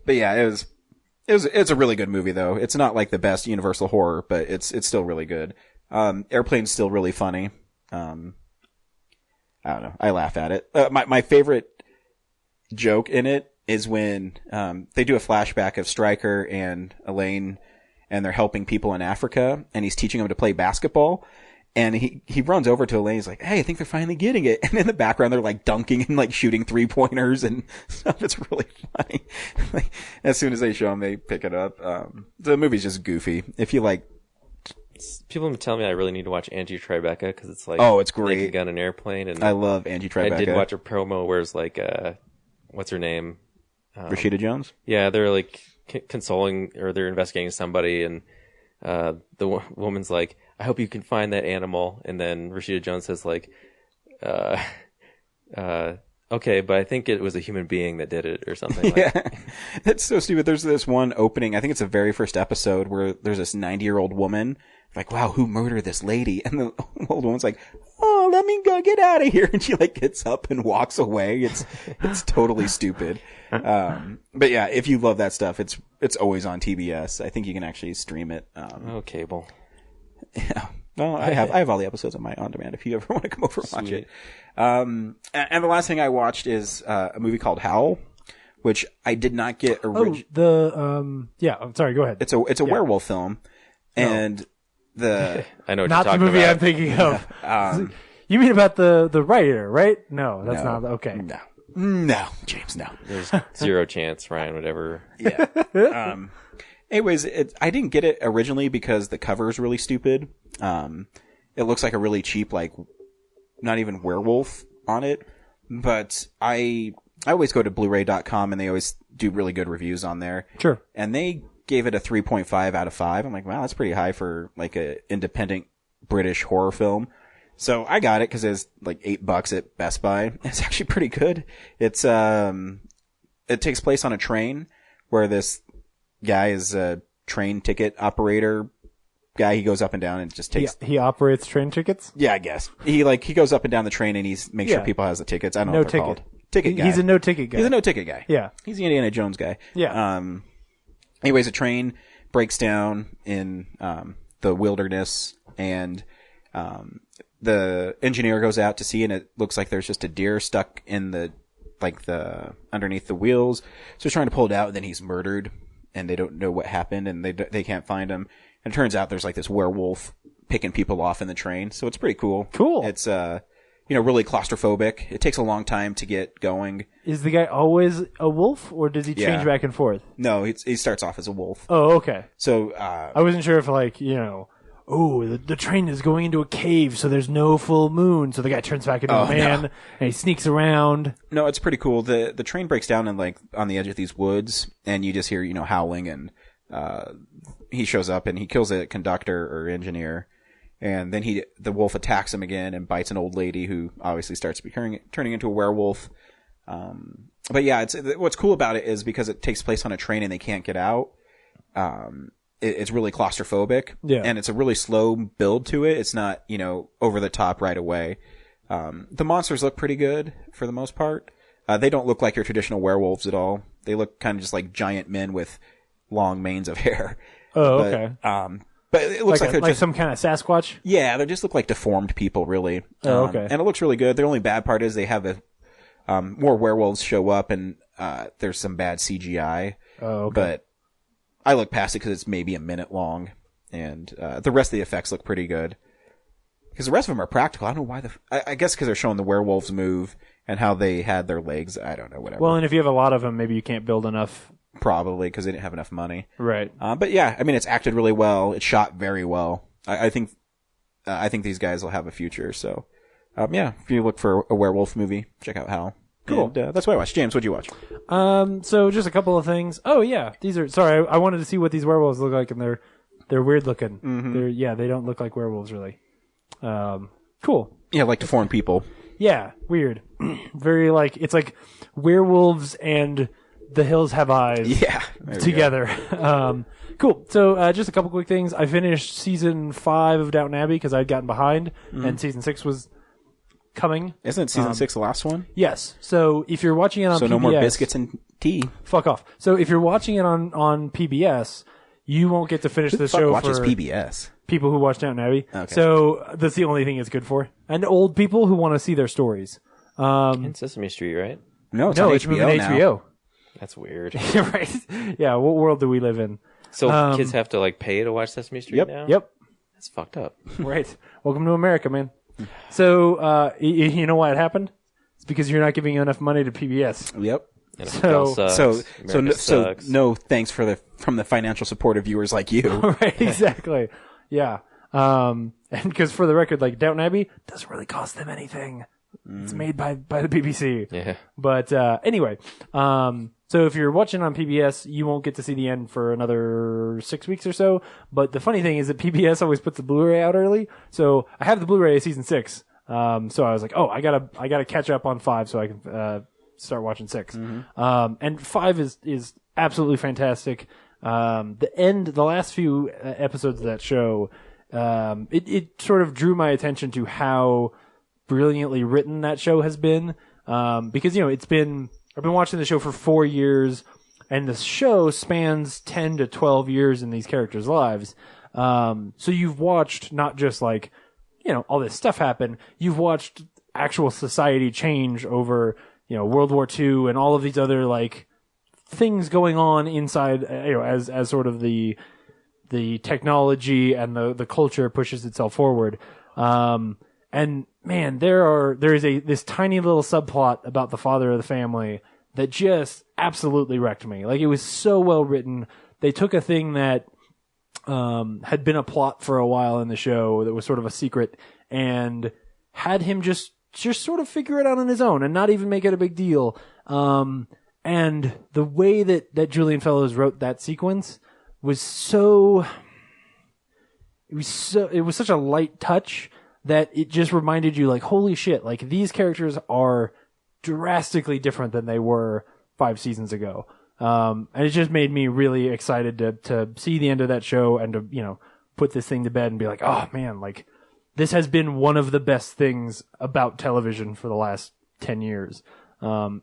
S4: yeah, it's a really good movie, though. It's not like the best Universal horror, but it's still really good. Airplane's still really funny. I don't know. I laugh at it. My favorite joke in it is when they do a flashback of Stryker and Elaine, and they're helping people in Africa, and he's teaching them to play basketball. And he runs over to Elaine. He's like, "Hey, I think they're finally getting it." And in the background, they're like dunking and like shooting 3-pointers and stuff. It's really funny. Like, as soon as they show them, they pick it up. The movie's just goofy. If you like.
S3: People have been telling me I really need to watch Angie Tribeca because it's like,
S4: oh, it's great.
S3: Naked Gun and Airplane, and
S4: I love Angie Tribeca.
S3: I did watch a promo where it's like, what's her name?
S4: Rashida Jones.
S3: Yeah, they're like consoling, or they're investigating somebody, and the woman's like, "I hope you can find that animal," and then Rashida Jones says like, "Okay, but I think it was a human being that did it," or something.
S4: Yeah, that's so stupid. There's this one opening, I think it's the very first episode, where there's this 90-year-old woman. Like, wow, who murdered this lady? And the old woman's like, "Oh, let me go get out of here." And she like gets up and walks away. It's totally stupid. But yeah, if you love that stuff, it's always on TBS. I think you can actually stream it.
S3: Cable.
S4: Yeah. Well, I have all the episodes on my on-demand if you ever want to come over and watch it. And the last thing I watched is a movie called Howl, which I did not get
S2: yeah, I'm sorry, go ahead.
S4: It's a werewolf film, and
S3: I know what
S2: not
S3: you're
S2: the movie
S3: about.
S2: I'm thinking of. You mean about the writer, right? No, that's not okay.
S4: No, James, no.
S3: There's zero chance, Ryan would ever.
S4: Yeah. Anyways, I didn't get it originally because the cover is really stupid. It looks like a really cheap, like, not even werewolf on it. But I always go to Blu-ray.com, and they always do really good reviews on there.
S2: Sure.
S4: And they gave it a 3.5 out of 5. I'm like, wow, that's pretty high for like a independent British horror film. So I got it because it's like $8 at Best Buy. It's actually pretty good. It's it takes place on a train where this guy is a train ticket operator guy. He goes up and down and just takes.
S2: He operates train tickets.
S4: Yeah, I guess he goes up and down the train and makes sure people has the tickets. I don't know what they're called. Ticket guy.
S2: He's a no ticket guy.
S4: He's a no ticket guy.
S2: Yeah.
S4: He's the Indiana Jones guy.
S2: Yeah.
S4: Anyways, a train breaks down in the wilderness, and the engineer goes out to see, and it looks like there's just a deer stuck in the underneath the wheels. So he's trying to pull it out, and then he's murdered, and they don't know what happened, and they can't find him. And it turns out there's like this werewolf picking people off in the train. So it's pretty cool.
S2: Cool.
S4: It's really claustrophobic. It takes a long time to get going.
S2: Is the guy always a wolf, or does he change back and forth?
S4: No, he starts off as a wolf.
S2: Oh, okay.
S4: So
S2: I wasn't sure if the train is going into a cave, so there's no full moon, so the guy turns back into a man, and he sneaks around.
S4: No, it's pretty cool. The train breaks down in like on the edge of these woods, and you just hear howling, and he shows up and he kills a conductor or engineer. And then the wolf attacks him again and bites an old lady who obviously starts turning into a werewolf. But yeah, what's cool about it is because it takes place on a train and they can't get out. It's really claustrophobic.
S2: Yeah.
S4: And it's a really slow build to it. It's not, over the top right away. The monsters look pretty good for the most part. They don't look like your traditional werewolves at all. They look kind of just like giant men with long manes of hair.
S2: Oh, okay.
S4: But it looks like they're just
S2: some kind of Sasquatch?
S4: Yeah, they just look like deformed people, really.
S2: Oh, okay.
S4: And it looks really good. The only bad part is they have more werewolves show up, and there's some bad CGI.
S2: Oh, okay.
S4: But I look past it because it's maybe a minute long, and the rest of the effects look pretty good. Because the rest of them are practical. I don't know why I guess because they're showing the werewolves move and how they had their legs. I don't know, whatever.
S2: Well, and if you have a lot of them, maybe you can't build enough.
S4: Probably because they didn't have enough money.
S2: Right.
S4: But yeah, I mean, it's acted really well. It's shot very well. I think these guys will have a future. So, if you look for a werewolf movie, check out Howl. Cool. And, that's what I watched. James, what'd you watch?
S2: So just a couple of things. Oh yeah, these are. Sorry, I wanted to see what these werewolves look like, and they're weird looking. Mm-hmm. They don't look like werewolves really. Cool.
S4: Yeah, like deformed people.
S2: Yeah, weird. Very it's like werewolves and The Hills Have Eyes.
S4: Yeah,
S2: together. Cool. So just a couple quick things. I finished season 5 of Downton Abbey because I'd gotten behind, and season 6 was coming.
S4: Isn't season 6 the last one?
S2: Yes. So if you're watching it on PBS,
S4: no more biscuits and tea.
S2: Fuck off. So if you're watching it on PBS, you won't get to finish the show
S4: watches
S2: for
S4: PBS.
S2: People who watch Downton Abbey.
S4: Okay.
S2: So that's the only thing it's good for. And old people who want to see their stories.
S3: And Sesame Street, right?
S4: No, it's on
S2: it's moving
S4: HBO
S2: to
S4: now.
S2: HBO.
S3: That's weird.
S2: Right. Yeah. What world do we live in?
S3: So kids have to pay to watch Sesame Street now?
S2: Yep.
S3: That's fucked up.
S2: Right. Welcome to America, man. So you know why it happened? It's because you're not giving enough money to PBS.
S4: Yep.
S3: And
S4: So no thanks from the financial support of viewers like you.
S2: Right. Exactly. Yeah. And because for the record, Downton Abbey doesn't really cost them anything. It's made by the BBC.
S3: Yeah.
S2: But anyway, so if you're watching on PBS, you won't get to see the end for another 6 weeks or so. But the funny thing is that PBS always puts the Blu-ray out early. So I have the Blu-ray of season 6. So I was like, oh, I gotta catch up on 5 so I can start watching 6. And 5 is absolutely fantastic. The last few episodes of that show, it sort of drew my attention to how brilliantly written that show has been. Because, I've been watching the show for 4 years, and the show spans 10 to 12 years in these characters' lives. So you've watched not just all this stuff happen. You've watched actual society change over, World War II and all of these other things going on inside, as sort of the technology and the culture pushes itself forward. And man, there is this tiny little subplot about the father of the family that just absolutely wrecked me. It was so well written. They took a thing that had been a plot for a while in the show that was sort of a secret and had him just sort of figure it out on his own and not even make it a big deal. And the way that Julian Fellows wrote that sequence was it was such a light touch that it just reminded you holy shit, these characters are drastically different than they were 5 seasons ago. And it just made me really excited to see the end of that show and to, put this thing to bed and be like, oh man, this has been one of the best things about television for the last 10 years.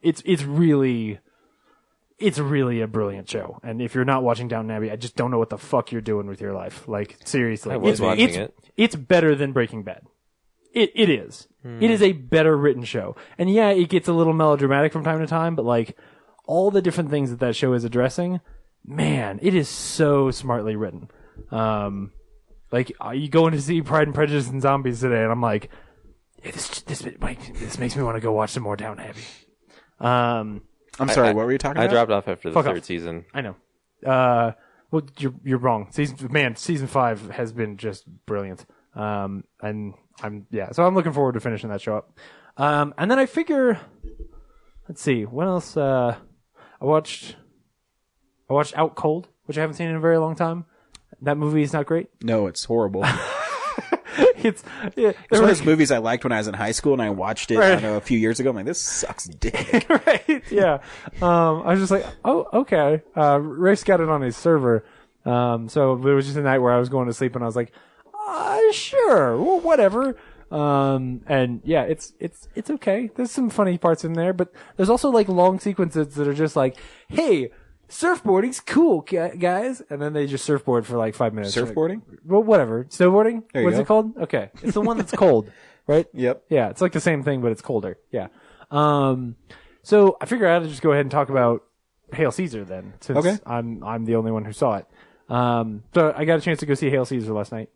S2: It's really a brilliant show. And if you're not watching Downton Abbey, I just don't know what the fuck you're doing with your life. Seriously.
S3: I was watching it.
S2: It's better than Breaking Bad. It is. It is a better written show. And yeah, it gets a little melodramatic from time to time, but all the different things that show is addressing, man, it is so smartly written. You go in to see Pride and Prejudice and Zombies today, and I'm like, yeah, this makes me want to go watch some more Downton Abbey.
S4: I'm sorry, what were you talking about?
S3: I dropped off after the third season.
S2: I know. Well, you're wrong. Season 5 has been just brilliant. And so I'm looking forward to finishing that show up. And then I figure, let's see, what else? I watched Out Cold, which I haven't seen in a very long time. That movie is not great.
S4: No, it's horrible.
S2: It's
S4: one of those movies I liked when I was in high school, and I watched it,
S2: right.
S4: A few years ago. I'm like, this sucks dick.
S2: Right? Yeah. I was just like, oh, okay. Rick's got it on his server. So it was just a night where I was going to sleep, and I was like, sure, well, whatever. And yeah, it's okay. There's some funny parts in there, but there's also long sequences that are just hey, surfboarding's cool, guys. And then they just surfboard for 5 minutes.
S4: Surfboarding?
S2: Well, whatever. Snowboarding? What's
S4: go.
S2: it called? Okay. It's the one that's cold, right?
S4: Yep.
S2: Yeah. It's the same thing, but it's colder. Yeah. So I figured I'd just go ahead and talk about Hail Caesar then, since
S4: okay.
S2: I'm the only one who saw it. So I got a chance to go see Hail Caesar last night.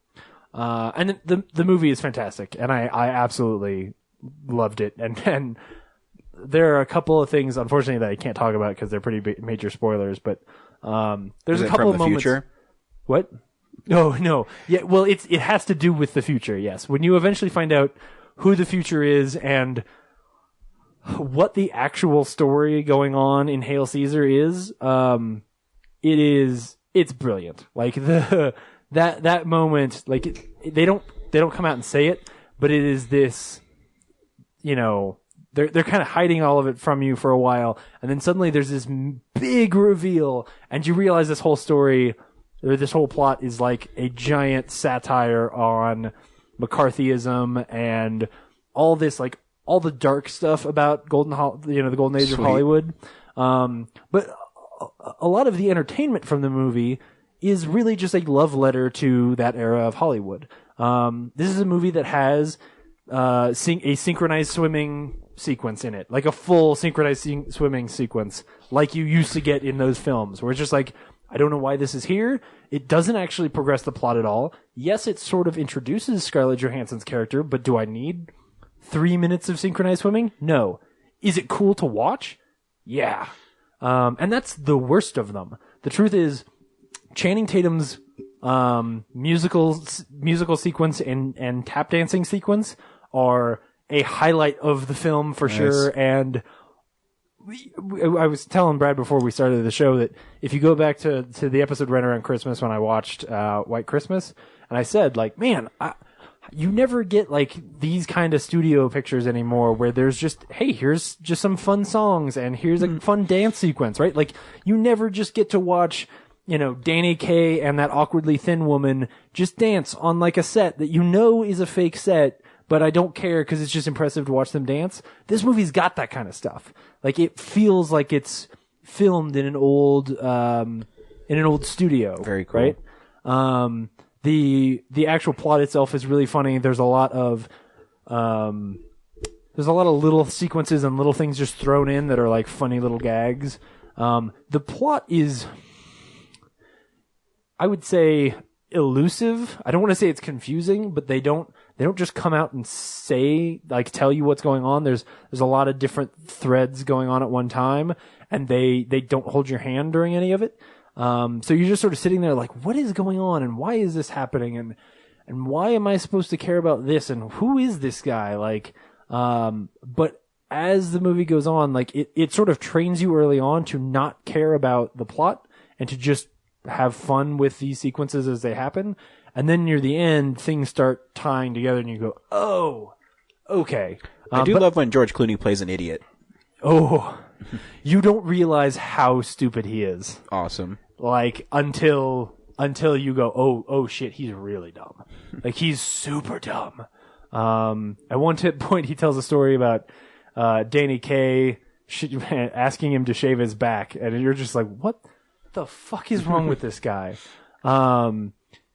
S2: And the movie is fantastic, and I absolutely loved it. And there are a couple of things, unfortunately, that I can't talk about because they're pretty major spoilers. But there's a couple of moments.
S4: Future?
S2: What? No. Yeah, well, it has to do with the future, yes. When you eventually find out who the future is and what the actual story going on in Hail Caesar is, it's brilliant. Like that moment, like they don't come out and say it, but it is this, you know, they're kind of hiding all of it from you for a while, and then suddenly there's this big reveal, and you realize this whole story, or this whole plot is like a giant satire on McCarthyism and all this, like all the dark stuff about the golden age of Hollywood. But a lot of the entertainment from the movie is really just a love letter to that era of Hollywood. This is a movie that has a synchronized swimming sequence in it, like a full synchronized swimming sequence, like you used to get in those films, where it's just like, I don't know why this is here. It doesn't actually progress the plot at all. Yes, it sort of introduces Scarlett Johansson's character, but do I need 3 minutes of synchronized swimming? No. Is it cool to watch? Yeah. And that's the worst of them. The truth is, Channing Tatum's musical sequence and tap dancing sequence are a highlight of the film for sure. And I was telling Brad before we started the show that if you go back to the episode right around Christmas when I watched White Christmas, and I said, like, man, you never get like these kind of studio pictures anymore where there's just, hey, here's just some fun songs and here's a fun dance sequence, right? Like, you never just get to watch, you know, Danny Kaye and that awkwardly thin woman just dance on like a set that you know is a fake set, but I don't care because it's just impressive to watch them dance. This movie's got that kind of stuff. Like, it feels like it's filmed in an old studio.
S4: Very cool.
S2: Right? The actual plot itself is really funny. There's a lot of little sequences and little things just thrown in that are like funny little gags. The plot is, I would say, elusive. I don't want to say it's confusing, but they don't just come out and tell you what's going on. There's a lot of different threads going on at one time, and they don't hold your hand during any of it. So you're just sort of sitting there like, what is going on and why is this happening and why am I supposed to care about this and who is this guy? Like, but as the movie goes on, like it sort of trains you early on to not care about the plot and to just have fun with these sequences as they happen. And then near the end, things start tying together and you go, oh, okay.
S4: I do love when George Clooney plays an idiot.
S2: Oh, you don't realize how stupid he is.
S4: Awesome.
S2: Like, until you go, oh shit, he's really dumb. Like, he's super dumb. At one point, he tells a story about Danny Kaye asking him to shave his back, and you're just like, what the fuck is wrong with this guy?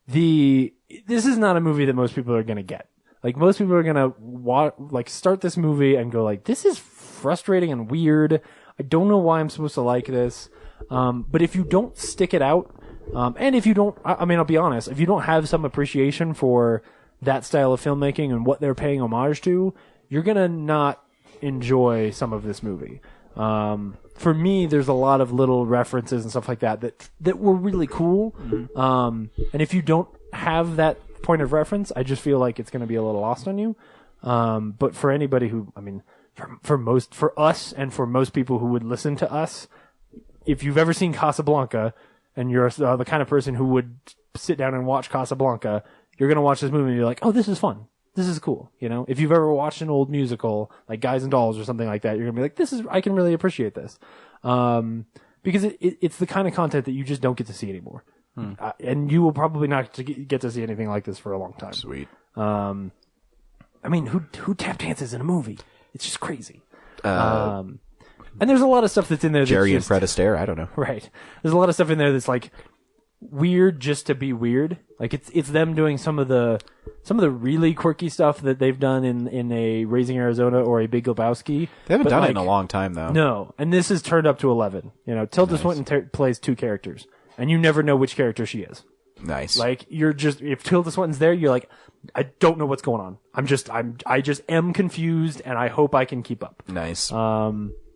S2: This is not a movie that most people are gonna get. Like, most people are gonna start this movie and go like, this is frustrating and weird. I don't know why I'm supposed to like this. But if you don't stick it out, and if you don't, I mean, I'll be honest, if you don't have some appreciation for that style of filmmaking and what they're paying homage to, you're gonna not enjoy some of this movie. For me, there's a lot of little references and stuff like that were really cool. Mm-hmm. And if you don't have that point of reference, I just feel like it's going to be a little lost on you. But for anybody who, I mean, for us and for most people who would listen to us, if you've ever seen Casablanca and you're the kind of person who would sit down and watch Casablanca, you're going to watch this movie and you're like, oh, this is fun. This is cool. You know, if you've ever watched an old musical like Guys and Dolls or something like that, you're going to be like, I can really appreciate this. Because it's the kind of content that you just don't get to see anymore. And you will probably not get to see anything like this for a long time.
S4: Sweet.
S2: I mean, who tap dances in a movie? It's just crazy. And there's a lot of stuff that's in there.
S4: Jerry and Fred Astaire. I don't know.
S2: Right. There's a lot of stuff in there that's like weird just to be weird. Like it's them doing some of the really quirky stuff that they've done in a Raising Arizona or a Big Lebowski.
S4: They haven't done it in a long time though.
S2: No, and this is turned up to 11. You know, Tilda Swinton plays two characters, and you never know which character she is.
S4: Nice.
S2: Like if Tilda Swinton's there, you're like, I don't know what's going on. I just am confused, and I hope I can keep up.
S4: Nice.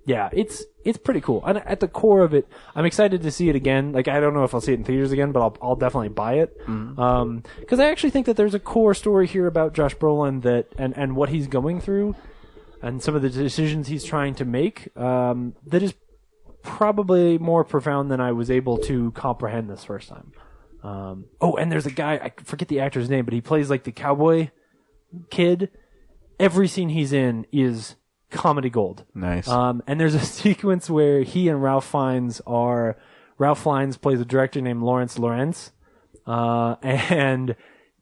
S2: yeah, it's pretty cool. And at the core of it, I'm excited to see it again. Like, I don't know if I'll see it in theaters again, but I'll definitely buy it. Because I actually think that there's a core story here about Josh Brolin and what he's going through and some of the decisions he's trying to make that is probably more profound than I was able to comprehend this first time. And there's a guy, I forget the actor's name, but he plays like the cowboy kid. Every scene he's in is comedy gold.
S4: Nice.
S2: And there's a sequence where he and Ralph Fiennes plays a director named Lawrence Lawrence. And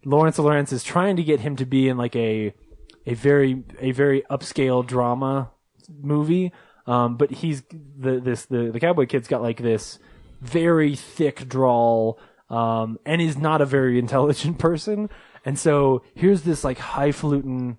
S2: Lawrence Lawrence is trying to get him to be in like a very upscale drama movie. But he's the cowboy kid's got like this very thick drawl, and is not a very intelligent person. And so here's this like highfalutin,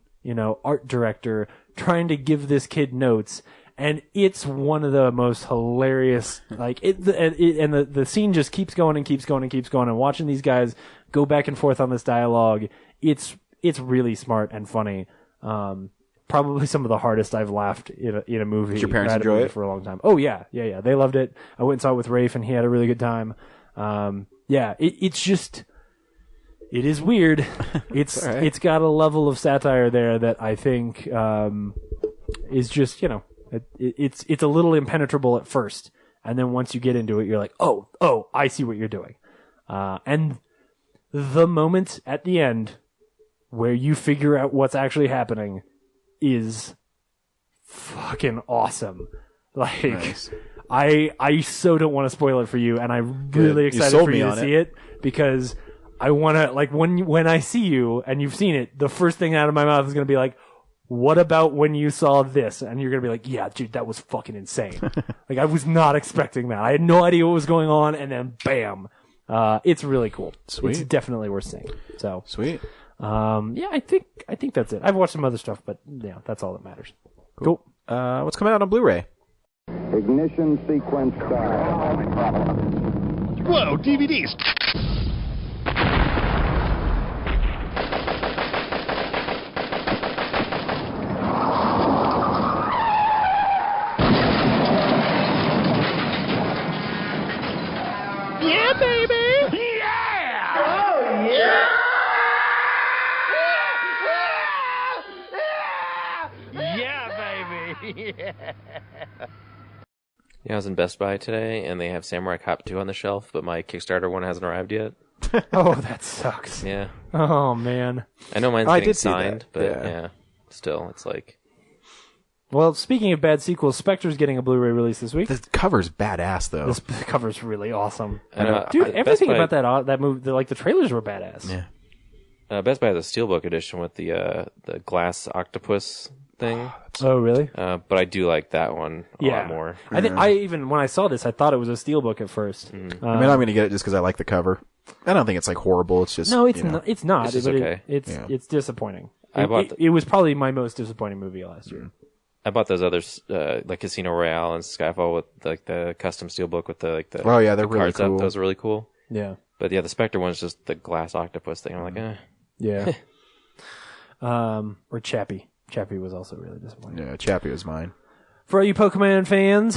S2: art director trying to give this kid notes, and it's one of the most hilarious. Like the scene just keeps going and keeps going and keeps going, and watching these guys go back and forth on this dialogue, it's really smart and funny. Probably some of the hardest I've laughed in a movie.
S4: Did your parents enjoy it
S2: for a long time? Oh yeah. They loved it. I went and saw it with Rafe, and he had a really good time. It's just. It is weird. It's
S4: right.
S2: It's got a level of satire there that I think is just it's a little impenetrable at first, and then once you get into it, you're like, oh, I see what you're doing. And the moment at the end where you figure out what's actually happening is fucking awesome. Like,
S4: nice.
S2: I so don't want to spoil it for you, and I'm really excited for you to see it because. I want to, like, when I see you and you've seen it, the first thing out of my mouth is going to be like, what about when you saw this? And you're going to be like, yeah, dude, that was fucking insane. Like, I was not expecting that. I had no idea what was going on, and then bam. It's really cool.
S4: Sweet.
S2: It's definitely worth seeing. So.
S4: Sweet.
S2: I think that's it. I've watched some other stuff, but yeah, that's all that matters. Cool.
S4: What's coming out on Blu-ray?
S10: Ignition sequence start.
S6: Whoa, DVDs. Yeah, baby! Yeah! Oh, yeah! Yeah, baby! Yeah!
S3: Yeah, I was in Best Buy today, and they have Samurai Cop 2 on the shelf, but my Kickstarter one hasn't arrived yet.
S2: Oh, that sucks.
S3: Yeah.
S2: Oh, man.
S3: I know mine's
S4: I
S3: getting
S4: did see
S3: signed,
S4: that.
S3: but
S4: Yeah.
S3: Still, it's like...
S2: Well, speaking of bad sequels, Spectre's getting a Blu-ray release this week.
S4: The cover's badass, though.
S2: This cover's really awesome.
S3: I know,
S2: Dude,
S3: Best
S2: everything
S3: Buy-
S2: about that movie, like the trailers were badass.
S4: Yeah.
S3: Best Buy has a Steelbook edition with the glass octopus thing.
S2: Oh, really?
S3: But I do like that one a lot more.
S2: I think when I saw this, I thought it was a steelbook at first.
S4: I mean, I'm going to get it just because I like the cover. I don't think it's like horrible. It's just
S2: No, it's not. It's not.
S3: It's just
S2: but
S3: okay.
S2: It's disappointing.
S3: I bought
S2: it was probably my most disappointing movie last year.
S3: I bought those others, like Casino Royale and Skyfall with like the custom steelbook with the
S4: Oh yeah, they're
S3: the
S4: really
S3: cards
S4: cool.
S3: up. Those are really cool.
S2: Yeah.
S3: But yeah, the Spectre one's just the glass octopus thing. I'm like,
S2: Yeah. Or Chappie. Chappie was also really disappointing.
S4: Yeah, Chappie was mine.
S2: For all you Pokemon fans,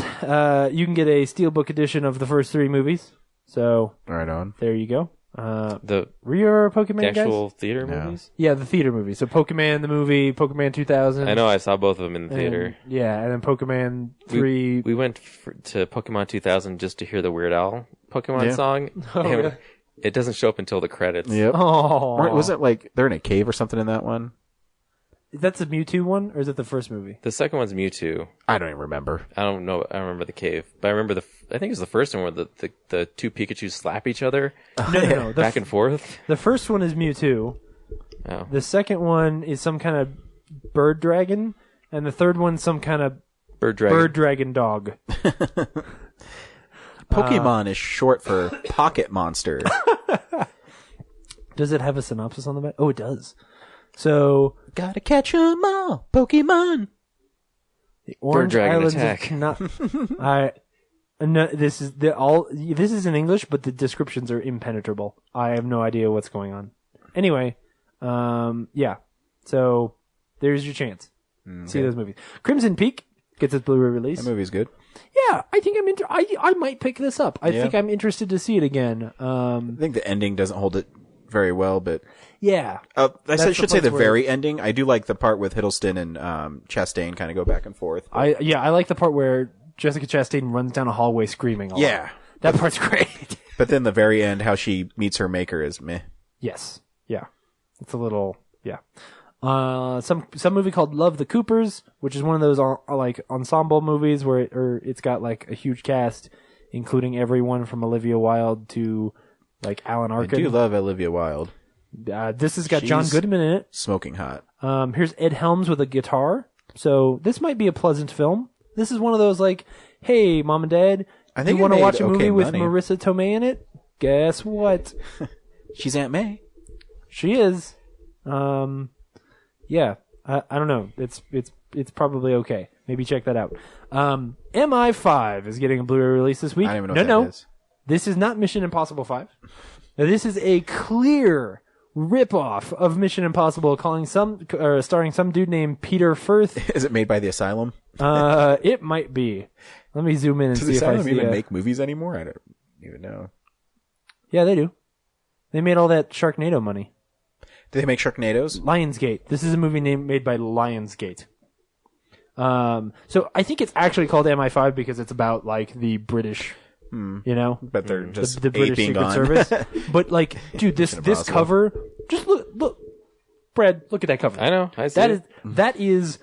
S2: you can get a steelbook edition of the first 3 movies. So
S4: Right on.
S2: there you go.
S3: the
S2: Were you a Pokemon
S3: actual
S2: guys?
S3: theater movies.
S2: Yeah, the theater movie. So Pokemon the movie, Pokemon 2000.
S3: I know I saw both of them in the theater.
S2: And, yeah, and then Pokemon 3.
S3: We went to Pokemon 2000 just to hear the Weird Al Pokemon
S4: Yeah.
S3: song.
S2: Oh,
S3: And
S2: really?
S3: It doesn't show up until the credits.
S4: Yep.
S2: Oh,
S4: Was it like they're in a cave or something in that one?
S2: That's the Mewtwo one, or is it the first movie?
S3: The second one's Mewtwo.
S4: I don't even remember.
S3: I don't know. I remember the cave, but I remember I think it was the first one where the two Pikachus slap each other
S2: No.
S3: back and forth.
S2: The first one is Mewtwo.
S3: Oh.
S2: The second one is some kind of bird dragon, and the third one's some kind of
S3: Bird dragon.
S2: bird dragon dog.
S4: Pokemon is short for Pocket Monster.
S2: Does it have a synopsis on the back? Oh, it does. So,
S4: Gotta catch 'em all, Pokemon.
S2: the Orange
S3: dragon
S2: Islands
S3: attack.
S2: This is in English, but the descriptions are impenetrable. I have no idea what's going on. Anyway, yeah. So there's your chance. See those movies. Crimson Peak gets its Blu-ray release.
S4: That movie's good.
S2: Yeah, I think I might pick this up. I think I'm interested to see it again.
S4: I think the ending doesn't hold it very well, but
S2: yeah.
S4: I should say the very ending. I do like the part with Hiddleston and Chastain kind of go back and forth.
S2: I like the part where Jessica Chastain runs down a hallway screaming. That part's great.
S4: But then the very end, how she meets her maker is meh.
S2: Yes. Yeah. It's a little, yeah. Some movie called Love the Coopers, which is one of those like ensemble movies where it's got like a huge cast, including everyone from Olivia Wilde to like Alan Arkin.
S4: I do love Olivia Wilde.
S2: This has got John Goodman in it.
S4: Smoking hot.
S2: Here's Ed Helms with a guitar. So this might be a pleasant film. This is one of those like, hey, mom and dad,
S4: I think
S2: you want to watch a
S4: okay
S2: movie with
S4: money.
S2: Marissa Tomei in it? Guess what?
S4: She's Aunt May.
S2: She is. Yeah. I don't know. It's probably okay. Maybe check that out. MI5 is getting a Blu-ray release this week.
S4: I don't even know what that is.
S2: This is not Mission Impossible 5. Now, this is a clear rip-off of Mission Impossible, starring some dude named Peter Firth.
S4: Is it made by the Asylum?
S2: It might be. Let me zoom in and
S4: Does
S2: see
S4: the
S2: if I
S4: Asylum
S2: see
S4: even make movies anymore? I don't even know.
S2: Yeah, they do. They made all that Sharknado money.
S4: Do they make Sharknadoes?
S2: Lionsgate. This is a movie made by Lionsgate. So I think it's actually called MI5 because it's about like the British, you know,
S4: But they're just
S2: the British
S4: aping
S2: Secret
S4: on.
S2: Service. But like, dude, this cover, just look, Brad, look at that cover.
S3: I know. I see
S2: That is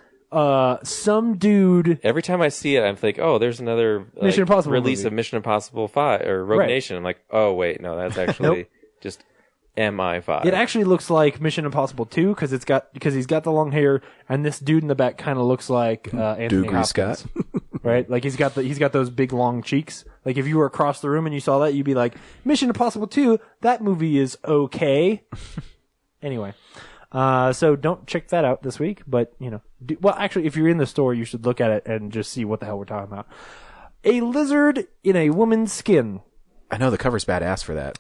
S2: some dude.
S3: Every time I see it, I'm like, oh, there's another
S2: Mission Impossible
S3: release
S2: movie.
S3: of Mission Impossible 5 or Rogue
S2: Right.
S3: Nation. I'm like, oh wait, no, that's actually just MI5.
S2: It actually looks like Mission Impossible 2 because he's got the long hair, and this dude in the back kind of looks like Anthony
S4: Dougray
S2: Hopkins,
S4: Scott.
S2: right? Like he's got those big long cheeks. Like if you were across the room and you saw that, you'd be like, Mission Impossible 2. That movie is okay. Anyway, so don't check that out this week. But you know, well, actually, if you're in the store, you should look at it and just see what the hell we're talking about. A lizard in a woman's skin.
S4: I know the cover's badass for that.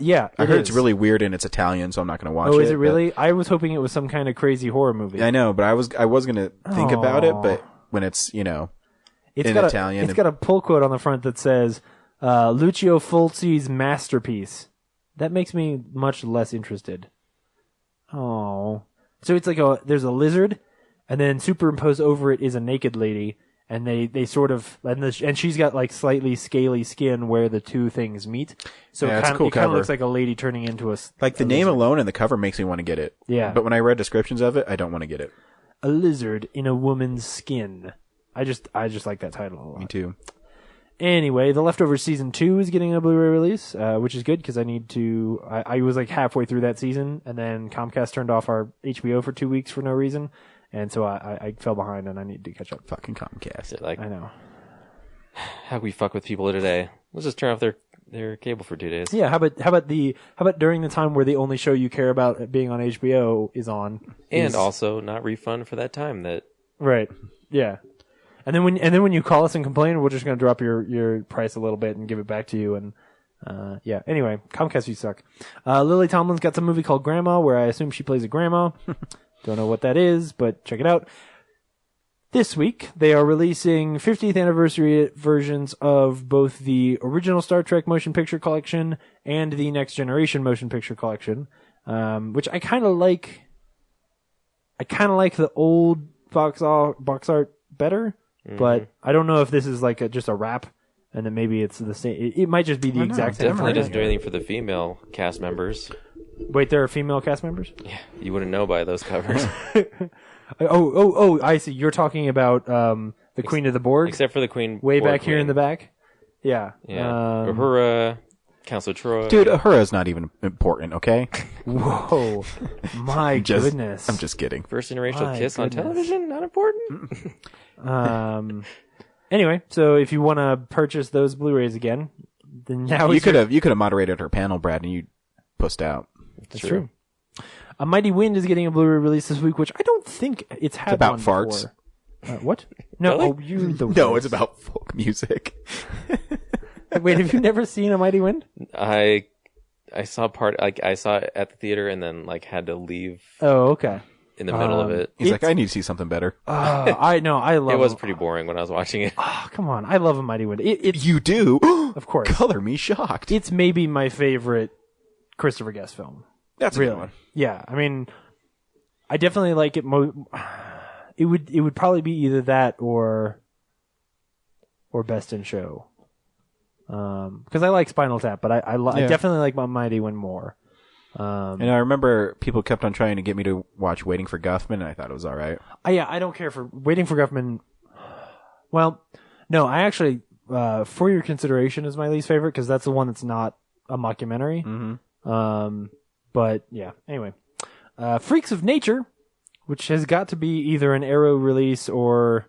S2: Yeah,
S4: I heard it's really weird and it's Italian, so I'm not going to watch it.
S2: Oh, is it really? I was hoping it was some kind of crazy horror movie.
S4: I know, but I was going to think about it, but when it's, you know,
S2: it's
S4: in
S2: got
S4: Italian.
S2: It's got a pull quote on the front that says, Lucio Fulci's masterpiece. That makes me much less interested. Oh. So it's like there's a lizard, and then superimposed over it is a naked lady, and they sort of, and she's got like slightly scaly skin where the two things meet. So
S4: Yeah,
S2: it
S4: it's a
S2: kind
S4: cool
S2: of
S4: cover.
S2: looks like a lady turning into a
S4: like the name alone and the cover makes me want to get it.
S2: Yeah.
S4: But when I read descriptions of it, I don't want to get it.
S2: a lizard in a woman's skin. I just like that title a lot.
S4: Me too.
S2: Anyway, The Leftovers Season 2 is getting a Blu-ray release, which is good because I need to... I was like halfway through that season, and then Comcast turned off our HBO for 2 weeks for no reason, and so I fell behind, and I need to catch up.
S4: Fucking Comcast.
S3: Like,
S2: I know.
S3: how we fuck with people today? Let's just turn off their cable for 2 days.
S2: Yeah, how about during the time where the only show you care about being on HBO is on,
S3: And also not refund for that time that...
S2: right? Yeah. And then when you call us and complain, we're just going to drop your price a little bit and give it back to you. And yeah. Anyway, Comcast, you suck. Lily Tomlin's got some movie called Grandma, where I assume she plays a grandma. Don't know what that is, but check it out. This week, they are releasing 50th anniversary versions of both the original Star Trek motion picture collection and the Next Generation motion picture collection, which I kind of like. I kind of like the old box art better. But I don't know if this is like just a wrap, and then maybe it's the same. It might just be the exact same.
S3: Definitely doesn't do anything for the female cast members.
S2: Wait, there are female cast members?
S3: Yeah, you wouldn't know by those covers.
S2: Oh! I see. You're talking about the Queen of the Borg,
S3: Except for the Queen.
S2: way
S3: Borg
S2: back here in
S3: Queen.
S2: the back. Yeah.
S3: Yeah. Uhura, Counselor Troy.
S4: Dude, Uhura's not even important, okay?
S2: Whoa! My goodness.
S4: I'm just kidding.
S3: First interracial
S2: My
S3: kiss on
S2: goodness.
S3: television? Not important?
S2: Anyway, so if you want to purchase those Blu-rays again, then now
S4: You could have moderated her panel, Brad, and you pussed out.
S2: That's true. A Mighty Wind is getting a Blu-ray release this week, which I don't think it's had
S4: about
S2: one
S4: farts.
S2: before. What? No,
S3: Really?
S2: oh, you the
S4: No,
S2: worst.
S4: it's about folk music.
S2: Wait, have you never seen A Mighty Wind?
S3: I saw I saw it at the theater and then like had to leave.
S2: Oh, okay.
S3: in the middle of it.
S4: He's like, I need to see something better.
S2: I know. I love
S3: it. Was pretty boring when I was watching it.
S2: Oh, come on. I love A Mighty Wind.
S4: You do?
S2: Of course.
S4: Color me shocked.
S2: It's maybe my favorite Christopher Guest film.
S4: That's a good one.
S2: Yeah. I mean, I definitely like it. It would probably be either that or Best in Show. Because I like Spinal Tap, but I definitely like A Mighty Wind more.
S4: And I remember people kept on trying to get me to watch Waiting for Guffman, and I thought it was all right.
S2: I don't care for Waiting for Guffman. Well, no, I actually, For Your Consideration is my least favorite because that's the one that's not a mockumentary.
S4: Mm-hmm.
S2: But yeah, anyway. Freaks of Nature, which has got to be either an Arrow release or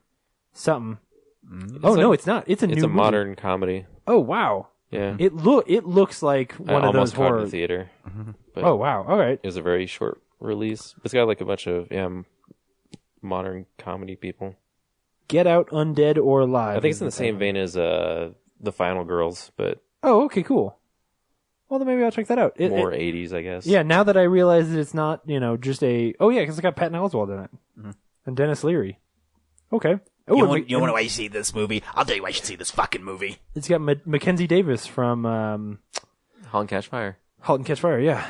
S2: something.
S4: Mm-hmm.
S2: No, it's not. It's a
S3: It's
S2: new
S3: a modern comedy.
S2: Oh, wow.
S3: Yeah.
S2: It looks like one of those
S3: almost caught it in
S2: horror
S3: the theater. But
S2: oh, wow. All right.
S3: It was a very short release. It's got like a bunch of modern comedy people.
S2: Get Out, Undead or Alive.
S3: I think it's in the same vein as The Final Girls, but
S2: oh, okay, cool. Well, then maybe I'll check that out.
S3: More 80s, I guess.
S2: Yeah, now that I realize that it's not, just a... Oh, yeah, because it's got Patton Oswalt in it.
S4: Mm-hmm.
S2: And Dennis Leary. Okay.
S4: Oh, you want to know why you see this movie? I'll tell you why you should see this fucking movie.
S2: It's got Mackenzie Davis from...
S3: *Halt and Catch Fire*.
S2: *Halt and Catch Fire*, yeah.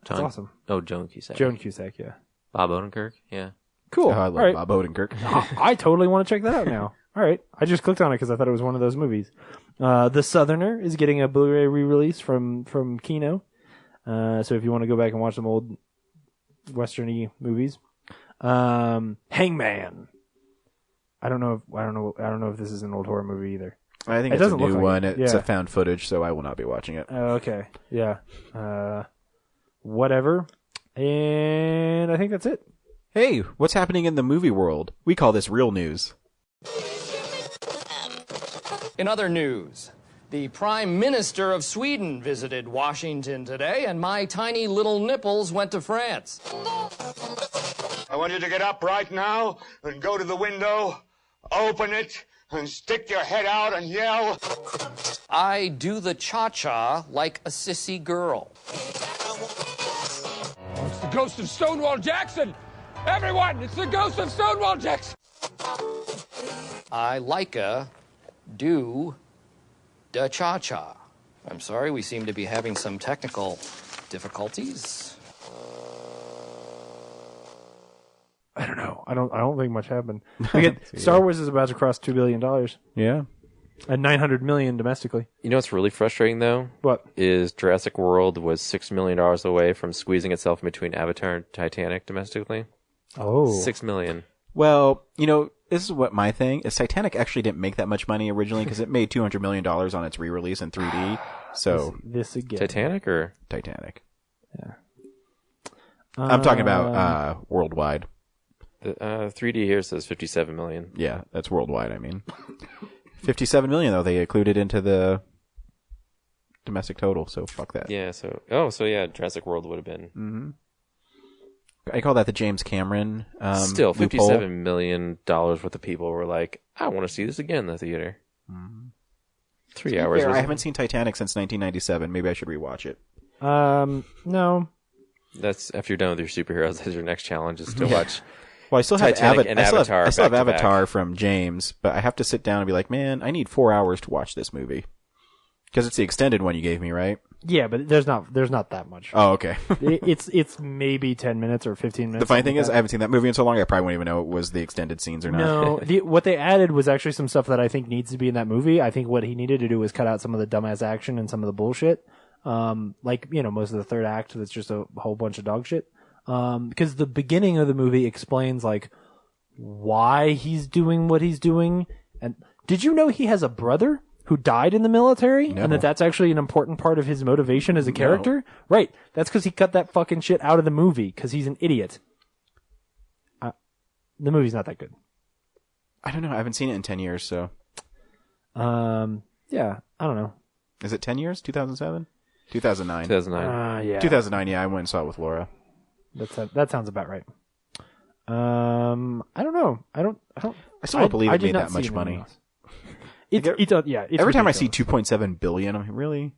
S2: That's awesome.
S3: Oh, Joan Cusack.
S2: Joan Cusack, yeah.
S3: Bob Odenkirk, yeah.
S2: Cool.
S4: Oh, I love
S2: All right.
S4: Bob Odenkirk.
S2: I totally want to check that out now. All right. I just clicked on it because I thought it was one of those movies. The Southerner is getting a Blu-ray re-release from Kino. So if you want to go back and watch some old Western-y movies. Hangman. I don't know if this is an old horror movie either.
S4: I think it's a new one. It's a found footage, so I will not be watching it.
S2: Okay. Yeah. Whatever. And I think that's it.
S4: Hey, what's happening in the movie world? We call this real news.
S11: In other news, the Prime Minister of Sweden visited Washington today, and my tiny little nipples went to France.
S6: I want you to get up right now and go to the window, open it, and stick your head out and yell.
S11: I do the cha-cha like a sissy girl.
S8: Oh, it's the ghost of Stonewall Jackson! Everyone, it's the ghost of Stonewall Jackson!
S11: I do the cha-cha. I'm sorry, we seem to be having some technical difficulties.
S2: I don't know. I don't think much happened. Star Wars is about to cross $2 billion.
S4: Yeah.
S2: And $900 million domestically.
S3: You know what's really frustrating, though?
S2: What?
S3: Is Jurassic World was $6 million away from squeezing itself in between Avatar and Titanic domestically.
S2: Oh.
S3: $6 million.
S4: Well, this is what my thing is. Titanic actually didn't make that much money originally because it made $200 million on its re-release in 3D. So
S2: this again.
S3: Titanic or
S4: Titanic?
S2: Yeah.
S4: I'm talking about worldwide.
S3: The 3D here says 57 million.
S4: Yeah, that's worldwide. I mean, 57 million though they included into the domestic total. So fuck that.
S3: Yeah. So Jurassic World would have been.
S4: Mm-hmm. I call that the James Cameron.
S3: Still, $57
S4: loophole.
S3: million worth of people were like, I want to see this again in the theater.
S4: Mm-hmm.
S3: 3 hours.
S4: I haven't seen Titanic since 1997. Maybe I should rewatch it.
S2: No.
S3: That's after you're done with your superheroes. That's your next challenge is to watch.
S4: Well, I still have
S3: Titanic and Avatar.
S4: I still have
S3: back to
S4: Avatar
S3: back.
S4: from James, but I have to sit down and be like, man, I need 4 hours to watch this movie because it's the extended one you gave me, right?
S2: Yeah, but there's not that much.
S4: Oh, okay.
S2: it's maybe 10 minutes or 15 minutes.
S4: The funny thing is, I haven't seen that movie in so long, I probably wouldn't even know it was the extended scenes or not.
S2: No, what they added was actually some stuff that I think needs to be in that movie. I think what he needed to do was cut out some of the dumbass action and some of the bullshit. Most of the third act that's just a whole bunch of dog shit. Because the beginning of the movie explains why he's doing what he's doing. And did you know he has a brother who died in the military?
S4: No.
S2: And that's actually an important part of his motivation as a character? Right. That's because he cut that fucking shit out of the movie because he's an idiot. The movie's not that good.
S4: I don't know. I haven't seen it in 10 years, so.
S2: Yeah, I don't know.
S4: Is it 10 years? 2007? 2009.
S3: 2009.
S2: Yeah.
S4: 2009, yeah. I went and saw it with Laura.
S2: That sounds about right. I don't know. I
S4: still don't believe it
S2: did
S4: made
S2: not
S4: that
S2: see
S4: much
S2: anything
S4: money.
S2: else. It's
S4: Every time I see
S2: ridiculous.
S4: 2.7 billion, I'm like, really?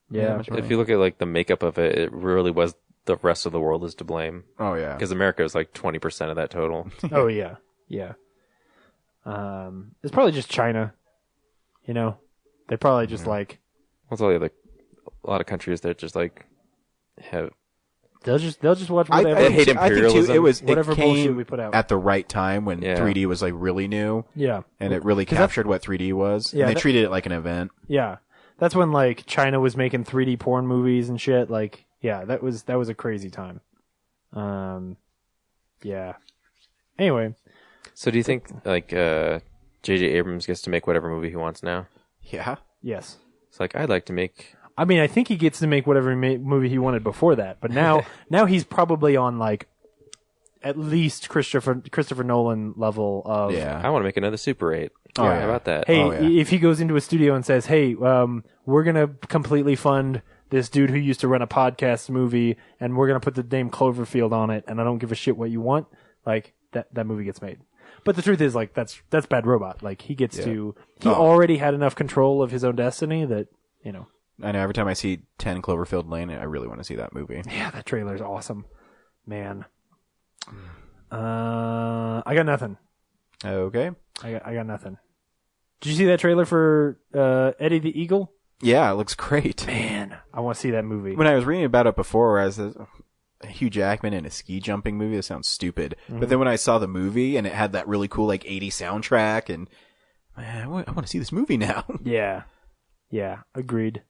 S2: Yeah.
S3: If you look at the makeup of it, it really was the rest of the world is to blame.
S1: Oh yeah,
S3: because America is like 20% of that total.
S2: Oh yeah. It's probably just China. You know, they probably just like.
S3: What's all the other? A lot of countries that just like have.
S2: They'll just watch whatever.
S3: I hate imperialism.
S1: It was
S2: whatever
S1: came
S2: bullshit we put out
S1: at the right time when 3D was like really new.
S2: Yeah,
S1: and it really captured what 3D was.
S2: Yeah,
S1: and they treated it like an event.
S2: Yeah, that's when like China was making 3D porn movies and shit. Like, yeah, that was a crazy time. Yeah. Anyway,
S3: so do you think like J.J. Abrams gets to make whatever movie he wants now?
S1: Yeah.
S2: Yes.
S3: It's like I'd like to make.
S2: I mean, I think he gets to make whatever movie he wanted before that, but now he's probably on like at least Christopher Nolan level of.
S1: Yeah.
S3: I want to make another Super 8.
S1: Oh, yeah.
S3: How about that?
S2: Hey, if he goes into a studio and says, "Hey, we're gonna completely fund this dude who used to run a podcast movie, and we're gonna put the name Cloverfield on it, and I don't give a shit what you want," like that movie gets made. But the truth is, like that's Bad Robot. Like he gets to. He already had enough control of his own destiny that you know.
S1: I know every time I see 10 Cloverfield Lane, I really want to see that movie.
S2: Yeah, that trailer's awesome. Man. I got nothing.
S1: Okay.
S2: I got nothing. Did you see that trailer for Eddie the Eagle?
S1: Yeah, it looks great.
S2: Man, I want to see that movie.
S1: When I was reading about it before, I was Hugh Jackman in a ski jumping movie. That sounds stupid. Mm-hmm. But then when I saw the movie and it had that really cool like 80s soundtrack, and man, I want to see this movie now.
S2: Yeah. Agreed.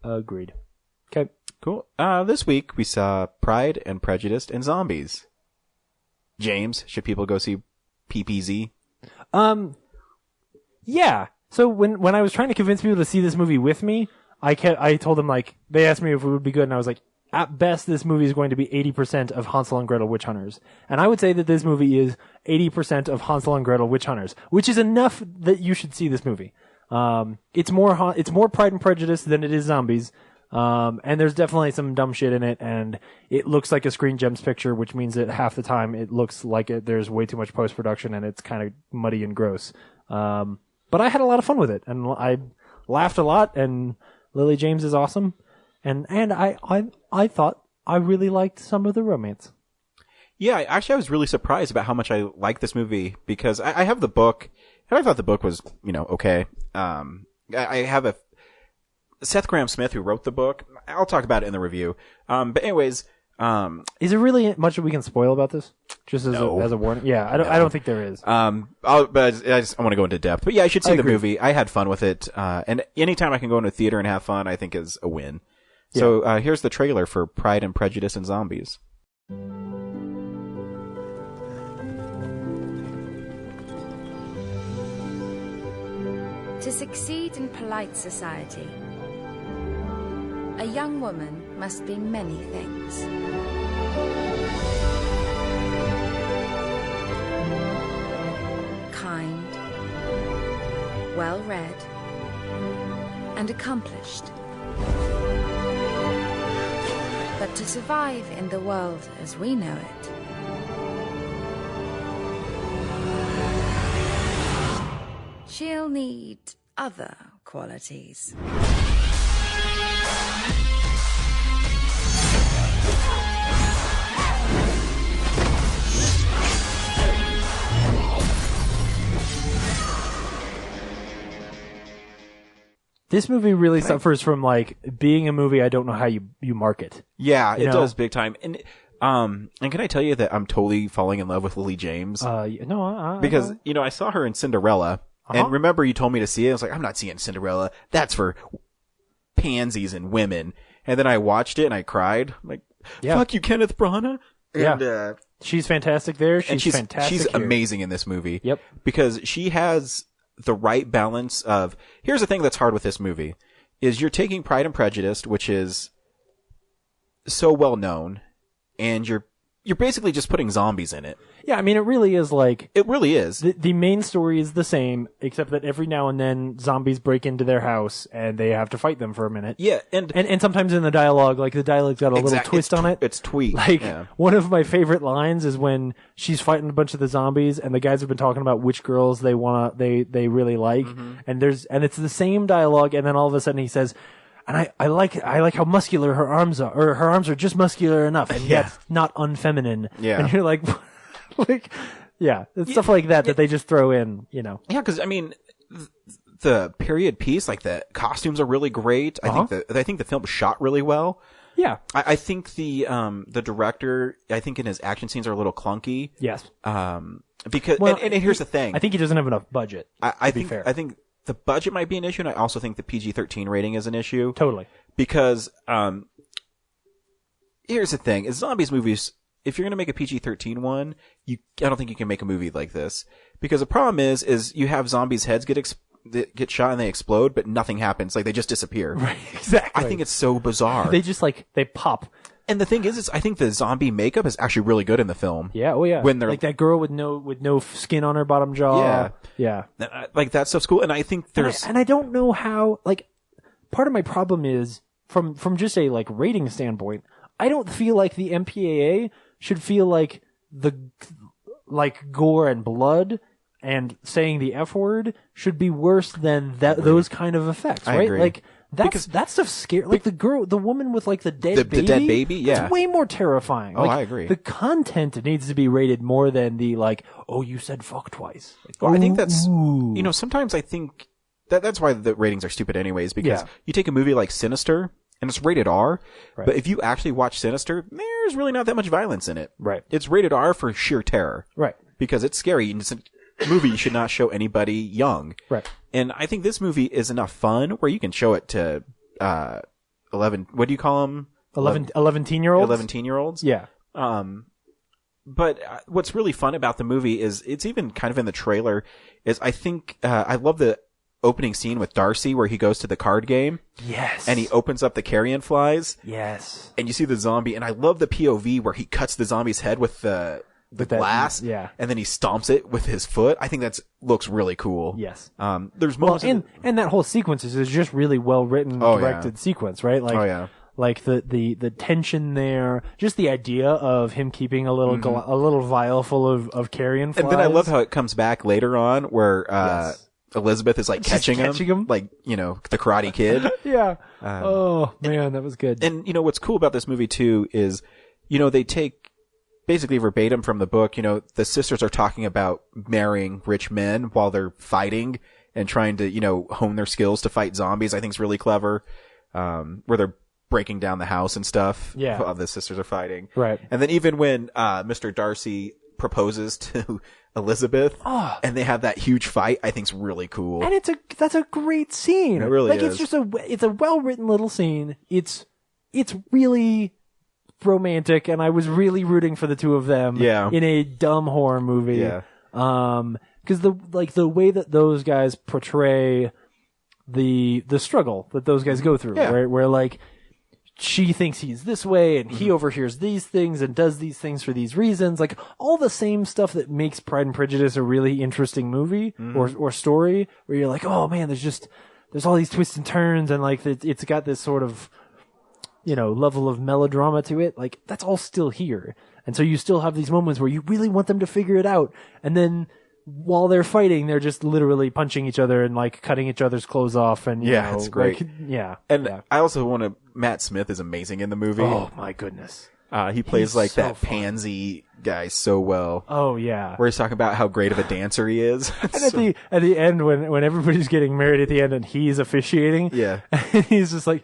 S2: Okay.
S1: Cool. This week we saw Pride and Prejudice and Zombies. James, should people go see PPZ?
S2: Yeah. So when I was trying to convince people to see this movie with me, I told them like, they asked me if it would be good, and I was like, at best this movie is going to be 80% of Hansel and Gretel Witch Hunters. And I would say that this movie is 80% of Hansel and Gretel Witch Hunters, which is enough that you should see this movie. It's more Pride and Prejudice than it is Zombies. And there's definitely some dumb shit in it, and it looks like a Screen Gems picture, which means that half the time it looks like there's way too much post-production and it's kind of muddy and gross. But I had a lot of fun with it, and I laughed a lot, and Lily James is awesome. And I thought I really liked some of the romance.
S1: Yeah, actually I was really surprised about how much I liked this movie, because I have the book, and I thought the book was, okay. I have a Seth Grahame-Smith who wrote the book. I'll talk about it in the review. But anyways,
S2: is there really much that we can spoil about this? Just as a warning? Yeah, I don't think there is.
S1: But I want to go into depth. But yeah, I should see the movie. I had fun with it. And anytime I can go into a theater and have fun, I think is a win. Yeah. So, here's the trailer for Pride and Prejudice and Zombies.
S12: To succeed in polite society, a young woman must be many things. Kind, well-read, and accomplished. But to survive in the world as we know it, she'll need other qualities.
S2: This movie really suffers from like being a movie I don't know how you market.
S1: Yeah, it does big time. And can I tell you that I'm totally falling in love with Lily James?
S2: No,
S1: because I saw her in Cinderella. And remember, you told me to see it. I was like, I'm not seeing Cinderella. That's for pansies and women. And then I watched it and I cried. I'm like, fuck you, Kenneth Branagh. And,
S2: she's fantastic there. She's fantastic.
S1: She's
S2: here.
S1: amazing in this movie.
S2: Yep.
S1: Because she has the right balance of. Here's the thing that's hard with this movie: is you're taking Pride and Prejudice, which is so well known, and you're basically just putting zombies in it.
S2: Yeah, I mean, it really is like...
S1: It really is.
S2: The main story is the same, except that every now and then zombies break into their house and they have to fight them for a minute.
S1: Yeah, and
S2: sometimes in the dialogue, like the dialogue's got a little twist on it.
S1: It's tweaked.
S2: Like, one of my favorite lines is when she's fighting a bunch of the zombies and the guys have been talking about which girls they really like. Mm-hmm. And it's the same dialogue, and then all of a sudden he says, And I like how muscular her arms are, or her arms are just muscular enough, and yet not unfeminine.
S4: Yeah.
S2: And you're like, it's stuff like that they just throw in, you know.
S4: Yeah, because I mean, the period piece, like the costumes are really great. I think the film shot really well.
S2: Yeah.
S4: I think the director, I think in his action scenes are a little clunky.
S2: Yes.
S4: Because and here's the thing.
S2: I think he doesn't have enough budget.
S4: I think the budget might be an issue, and I also think the PG-13 rating is an issue.
S2: Totally.
S4: Because here's the thing: is zombies movies. If you're going to make a PG-13 one, I don't think you can make a movie like this. Because the problem is you have zombies' heads get shot and they explode, but nothing happens. Like, they just disappear.
S2: Right, exactly.
S4: I think it's so bizarre.
S2: They just, they pop.
S4: And the thing is I think the zombie makeup is actually really good in the film.
S2: Yeah, oh yeah.
S4: When they're
S2: like that girl with no skin on her bottom jaw. Yeah.
S4: Like, that stuff's cool. And I think there's...
S2: And I don't know how, part of my problem is, from just a, rating standpoint, I don't feel like the MPAA should feel like gore and blood and saying the F word should be worse than those kind of effects, right?
S4: I agree.
S2: That stuff's scary. Like the woman with the dead baby.
S4: The dead baby, yeah.
S2: It's way more terrifying.
S4: Oh, I agree.
S2: The content needs to be rated more than the you said fuck twice.
S4: Well, I think that's, sometimes I think that's why the ratings are stupid anyways, because you take a movie like Sinister, and it's rated R, right. But if you actually watch Sinister, there's really not that much violence in it.
S2: Right.
S4: It's rated R for sheer terror.
S2: Right.
S4: Because it's scary, and it's a movie you should not show anybody young.
S2: Right.
S4: And I think this movie is enough fun where you can show it to 11, what do you call them?
S2: 11-teen-year-olds?
S4: 11-teen-year-olds?
S2: Yeah.
S4: But what's really fun about the movie is, it's even kind of in the trailer, is I think, I love the opening scene with Darcy where he goes to the card game.
S2: Yes.
S4: And he opens up the carrion flies.
S2: Yes.
S4: And you see the zombie, and I love the POV where he cuts the zombie's head with the glass.
S2: Yeah.
S4: And then he stomps it with his foot. I think looks really cool.
S2: Yes.
S4: There's moments
S2: and that whole sequence is just really well written, directed sequence, right? Like the tension there, just the idea of him keeping a little a little vial full of carrion flies.
S4: And then I love how it comes back later on where Elizabeth is catching him, like, the Karate Kid.
S2: Yeah. Oh man, that was good.
S4: And what's cool about this movie too is, they take basically verbatim from the book. The sisters are talking about marrying rich men while they're fighting and trying to, hone their skills to fight zombies. I think is really clever. Where they're breaking down the house and stuff.
S2: Yeah.
S4: While the sisters are fighting.
S2: Right.
S4: And then even when Mr. Darcy proposes to Elizabeth and they have that huge fight, I think's really cool.
S2: And that's a great scene.
S4: It really is.
S2: It's a well-written little scene. It's really romantic, and I was really rooting for the two of them in a dumb horror movie.
S4: Yeah.
S2: Because the way that those guys portray the struggle that those guys go through, where she thinks he's this way and he overhears these things and does these things for these reasons, all the same stuff that makes Pride and Prejudice a really interesting movie or story, where you're like, oh man, there's all these twists and turns, and it's got this sort of level of melodrama to it. That's all still here, and so you still have these moments where you really want them to figure it out, and then while they're fighting, they're just literally punching each other and cutting each other's clothes off, and
S4: it's great. I also want to. Matt Smith is amazing in the movie.
S2: Oh my goodness,
S4: he plays
S2: He's so
S4: that
S2: fun.
S4: pansy guy so well.
S2: Oh yeah,
S4: where he's talking about how great of a dancer he is.
S2: And at the end, when everybody's getting married at the end and he's officiating, and he's just like,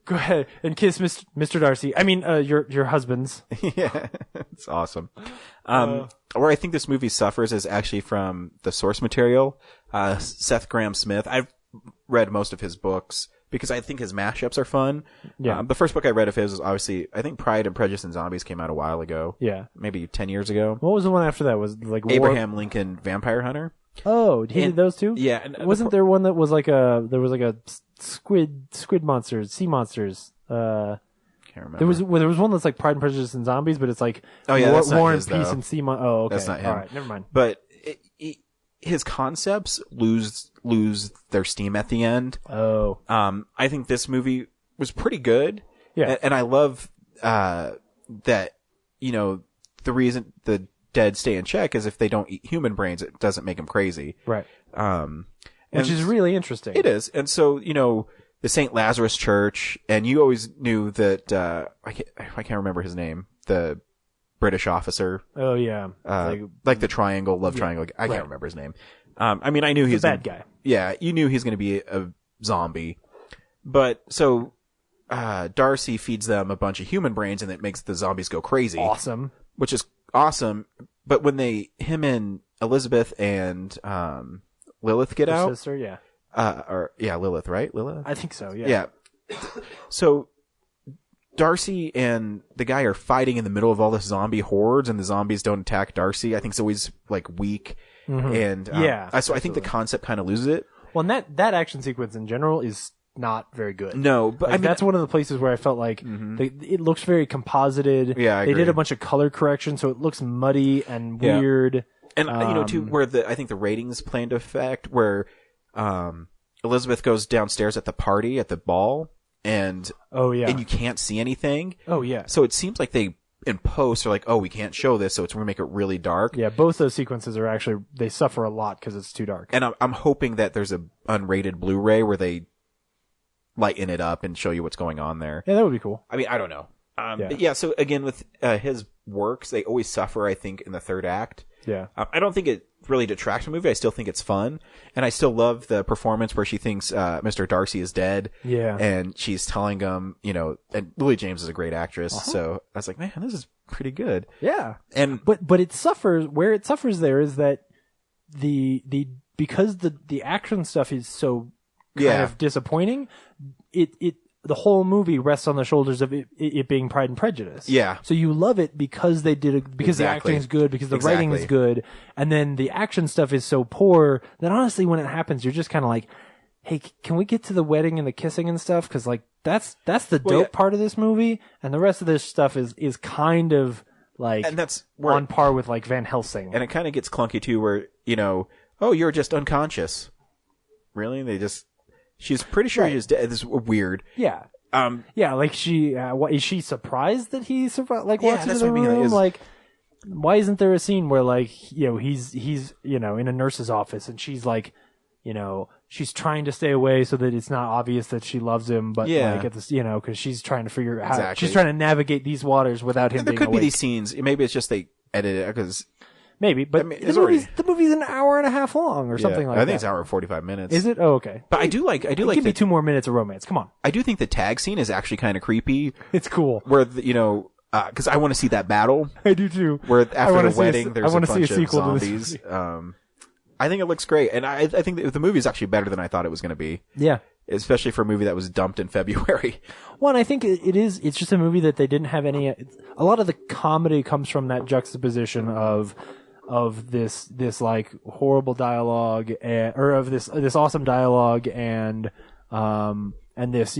S2: go ahead and kiss Mr. Darcy. I mean, your husband's.
S4: Yeah, it's awesome. Where I think this movie suffers is actually from the source material. Seth Grahame-Smith. I've read most of his books because I think his mashups are fun.
S2: Yeah.
S4: The first book I read of his was obviously, I think Pride and Prejudice and Zombies came out a while ago.
S2: Yeah.
S4: Maybe 10 years ago.
S2: What was the one after that? Was
S4: Abraham Lincoln Vampire Hunter.
S2: Oh, he did those two?
S4: Yeah. And
S2: wasn't there one that was there was a squid monsters, sea monsters,
S4: can't remember.
S2: There was one that's Pride and Prejudice and Zombies, but it's
S4: War
S2: and Peace and Sea Monsters. Oh, okay.
S4: That's not him.
S2: All right, never mind.
S4: But his concepts lose their steam at the end.
S2: Oh.
S4: I think this movie was pretty good.
S2: Yeah.
S4: And I love that, the reason the dead stay in check is if they don't eat human brains, it doesn't make them crazy.
S2: Right. Which is really interesting.
S4: It is. And so, the St. Lazarus Church, and you always knew that I can't remember his name, the British officer.
S2: Oh yeah,
S4: like the triangle, love triangle. I can't remember his name. I mean, I knew he's
S2: a bad guy.
S4: Yeah, you knew he's going to be a zombie, but so Darcy feeds them a bunch of human brains, and it makes the zombies go crazy.
S2: Awesome,
S4: which is awesome. But when him and Elizabeth and Lilith get out,
S2: sister, yeah.
S4: Lilith, right? Lilith?
S2: I think so, yeah.
S4: Yeah. So, Darcy and the guy are fighting in the middle of all this zombie hordes, and the zombies don't attack Darcy. I think so he's, like, weak.
S2: Mm-hmm.
S4: And, so I think the concept kind of loses it.
S2: Well, and that action sequence in general is not very good.
S4: No, but
S2: like,
S4: I mean,
S2: that's one of the places where I felt like it looks very composited.
S4: Yeah, I agree.
S2: They did a bunch of color correction, so it looks muddy and weird.
S4: And, too, where I think the ratings play into effect, where Elizabeth goes downstairs at the party at the ball, and and you can't see anything.
S2: Oh yeah.
S4: So it seems like they in post are like, oh, we can't show this, so it's going to make it really dark.
S2: Yeah, both those sequences are actually they suffer a lot because it's too dark.
S4: And I'm hoping that there's a unrated Blu-ray where they lighten it up and show you what's going on there.
S2: Yeah, that would be cool.
S4: I mean, I don't know. But yeah, so again with his works, they always suffer. I think in the third act.
S2: Yeah.
S4: I don't think it really detracts from the movie. I still think it's fun. And I still love the performance where she thinks Mr. Darcy is dead.
S2: Yeah.
S4: And she's telling him, and Lily James is a great actress. So I was like, man, this is pretty good.
S2: Yeah.
S4: And
S2: but it suffers, where it suffers there is that because the action stuff is so kind of disappointing, the whole movie rests on the shoulders of it being Pride and Prejudice.
S4: Yeah.
S2: So you love it because they did it, because the acting is good, because the writing is good, and then the action stuff is so poor that honestly, when it happens, you're just kind of like, hey, can we get to the wedding and the kissing and stuff? Because like that's the dope part of this movie, and the rest of this stuff is kind of like,
S4: and that's
S2: on par with like Van Helsing.
S4: And it kind of gets clunky too, where oh, you're just unconscious. Really? She's pretty sure he's dead. This is weird.
S2: Yeah. Like is she surprised that he survived? Like, walks into the room? Like, why isn't there a scene where like, he's in a nurse's office and she's like, she's trying to stay away so that it's not obvious that she loves him, but like at this, because she's trying to figure out how she's trying to navigate these waters without him being
S4: There could
S2: awake.
S4: be these scenes. Maybe it's just they edited it because.
S2: Maybe, but the movie's an hour and a half long or something like that.
S4: I think it's an hour and 45 minutes.
S2: Is it? Oh, okay.
S4: But I do like
S2: give me 2 more minutes of romance. Come on.
S4: I do think the tag scene is actually kind of creepy.
S2: It's cool.
S4: Where, because I want to see that battle.
S2: I do too.
S4: Where after the wedding, there's a bunch of zombies.
S2: To
S4: I think it looks great. And I think the movie is actually better than I thought it was going to be.
S2: Yeah.
S4: Especially for a movie that was dumped in February.
S2: Well, and I think it's just a movie that they didn't have any, a lot of the comedy comes from that juxtaposition of this like horrible dialogue or of this awesome dialogue and this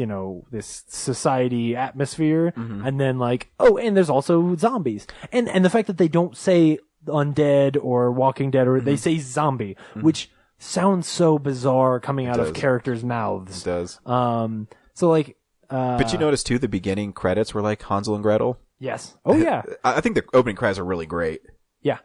S2: this society atmosphere, and then like, oh, and there's also zombies, and the fact that they don't say undead or Walking Dead, or they say zombie, which sounds so bizarre coming out of characters' mouths.
S4: It does.
S2: So like,
S4: but you notice too, the beginning credits were like Hansel and Gretel.
S2: Yes. Oh yeah.
S4: I think the opening credits are really great.
S2: Yeah.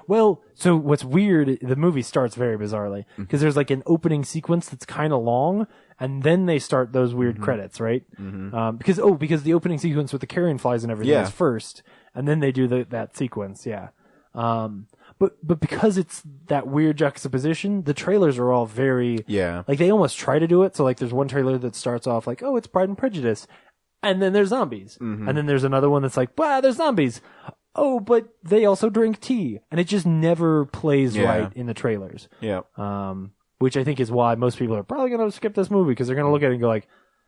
S2: Well, so what's weird, the movie starts very bizarrely because there's like an opening sequence that's kind of long, and then they start those weird credits, right? Because the opening sequence with the carrion flies and everything is first, and then they do that sequence, But because it's that weird juxtaposition, the trailers are all very like they almost try to do it. So like, there's one trailer that starts off like, oh, it's Pride and Prejudice, and then there's zombies, and then there's another one that's like, wow, there's zombies. Oh, but they also drink tea, and it just never plays right in the trailers.
S4: Yeah.
S2: Which I think is why most people are probably going to skip this movie, because they're going to look at it and go like,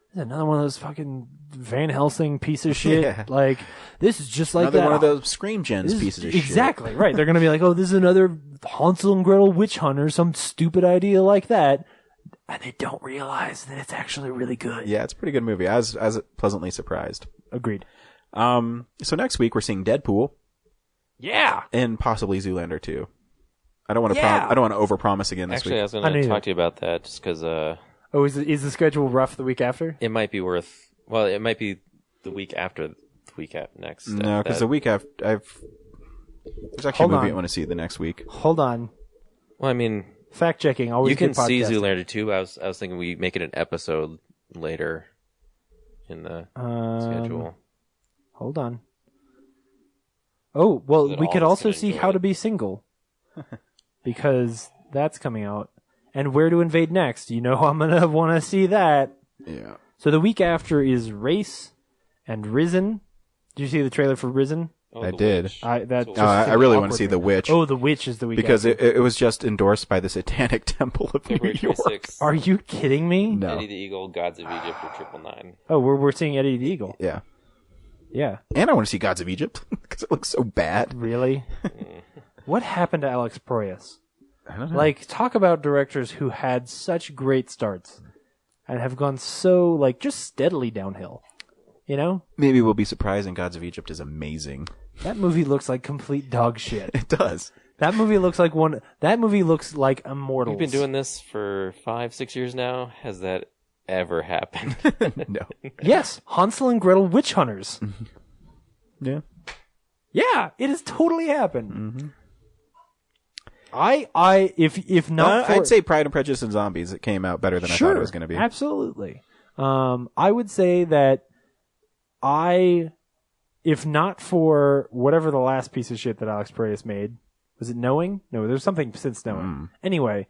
S2: this is another one of those fucking Van Helsing piece of shit.
S4: Yeah.
S2: Like, this is just like
S4: another
S2: that.
S4: one of those Scream Gens pieces of shit.
S2: Exactly, right. They're going to be like, oh, this is another Hansel and Gretel witch hunter, some stupid idea like that. And they don't realize that it's actually really good.
S4: Yeah, it's a pretty good movie. I was pleasantly surprised.
S2: Agreed.
S4: So next week we're seeing Deadpool.
S2: Yeah.
S4: And possibly Zoolander 2. I don't want to I don't want to overpromise again this week.
S3: Actually, I was going to talk to you about that just because
S2: is the schedule rough the week after?
S3: It might be it might be the week after the week after next.
S4: No, because the week after there's actually a movie I want to see the next week.
S2: Hold on.
S3: Well, I mean,
S2: fact checking always.
S3: You can see Zoolander 2. I was thinking we make it an episode later in the schedule.
S2: Hold on. Oh, well, we could also see How to Be Single. Because that's coming out. And Where to Invade Next. You know I'm going to want to see that.
S4: Yeah.
S2: So the week after is Race and Risen. Did you see the trailer for Risen?
S3: Oh,
S4: I did.
S3: Witch.
S4: I really want to see The Witch.
S2: Oh, The Witch is the week
S4: because
S2: after.
S4: it was just endorsed by the Satanic Temple of
S3: February
S4: New York.
S3: 26th.
S2: Are you kidding me?
S4: No.
S3: Eddie the Eagle, Gods of Egypt, or 999.
S2: Oh, we're seeing Eddie the Eagle.
S4: Yeah.
S2: Yeah.
S4: And I want to see Gods of Egypt because it looks so bad.
S2: Really? What happened to Alex Proyas?
S4: I don't know.
S2: Like, talk about directors who had such great starts and have gone so, like, just steadily downhill. You know?
S4: Maybe we'll be surprised and Gods of Egypt is amazing.
S2: That movie looks like complete dog shit.
S4: It does.
S2: That movie looks like Immortals.
S3: We've been doing this for 5-6 years now. Has that ever happened?
S4: No.
S2: Yes, Hansel and Gretel Witch Hunters.
S4: Yeah.
S2: Yeah, it has totally happened.
S4: Mm-hmm.
S2: If not,
S4: I'd say Pride and Prejudice and Zombies. It came out better than I thought it was going to be.
S2: Absolutely. I would say that if not for whatever the last piece of shit that Alex Proyas made, was it Knowing? No, there's something since Knowing. Anyway,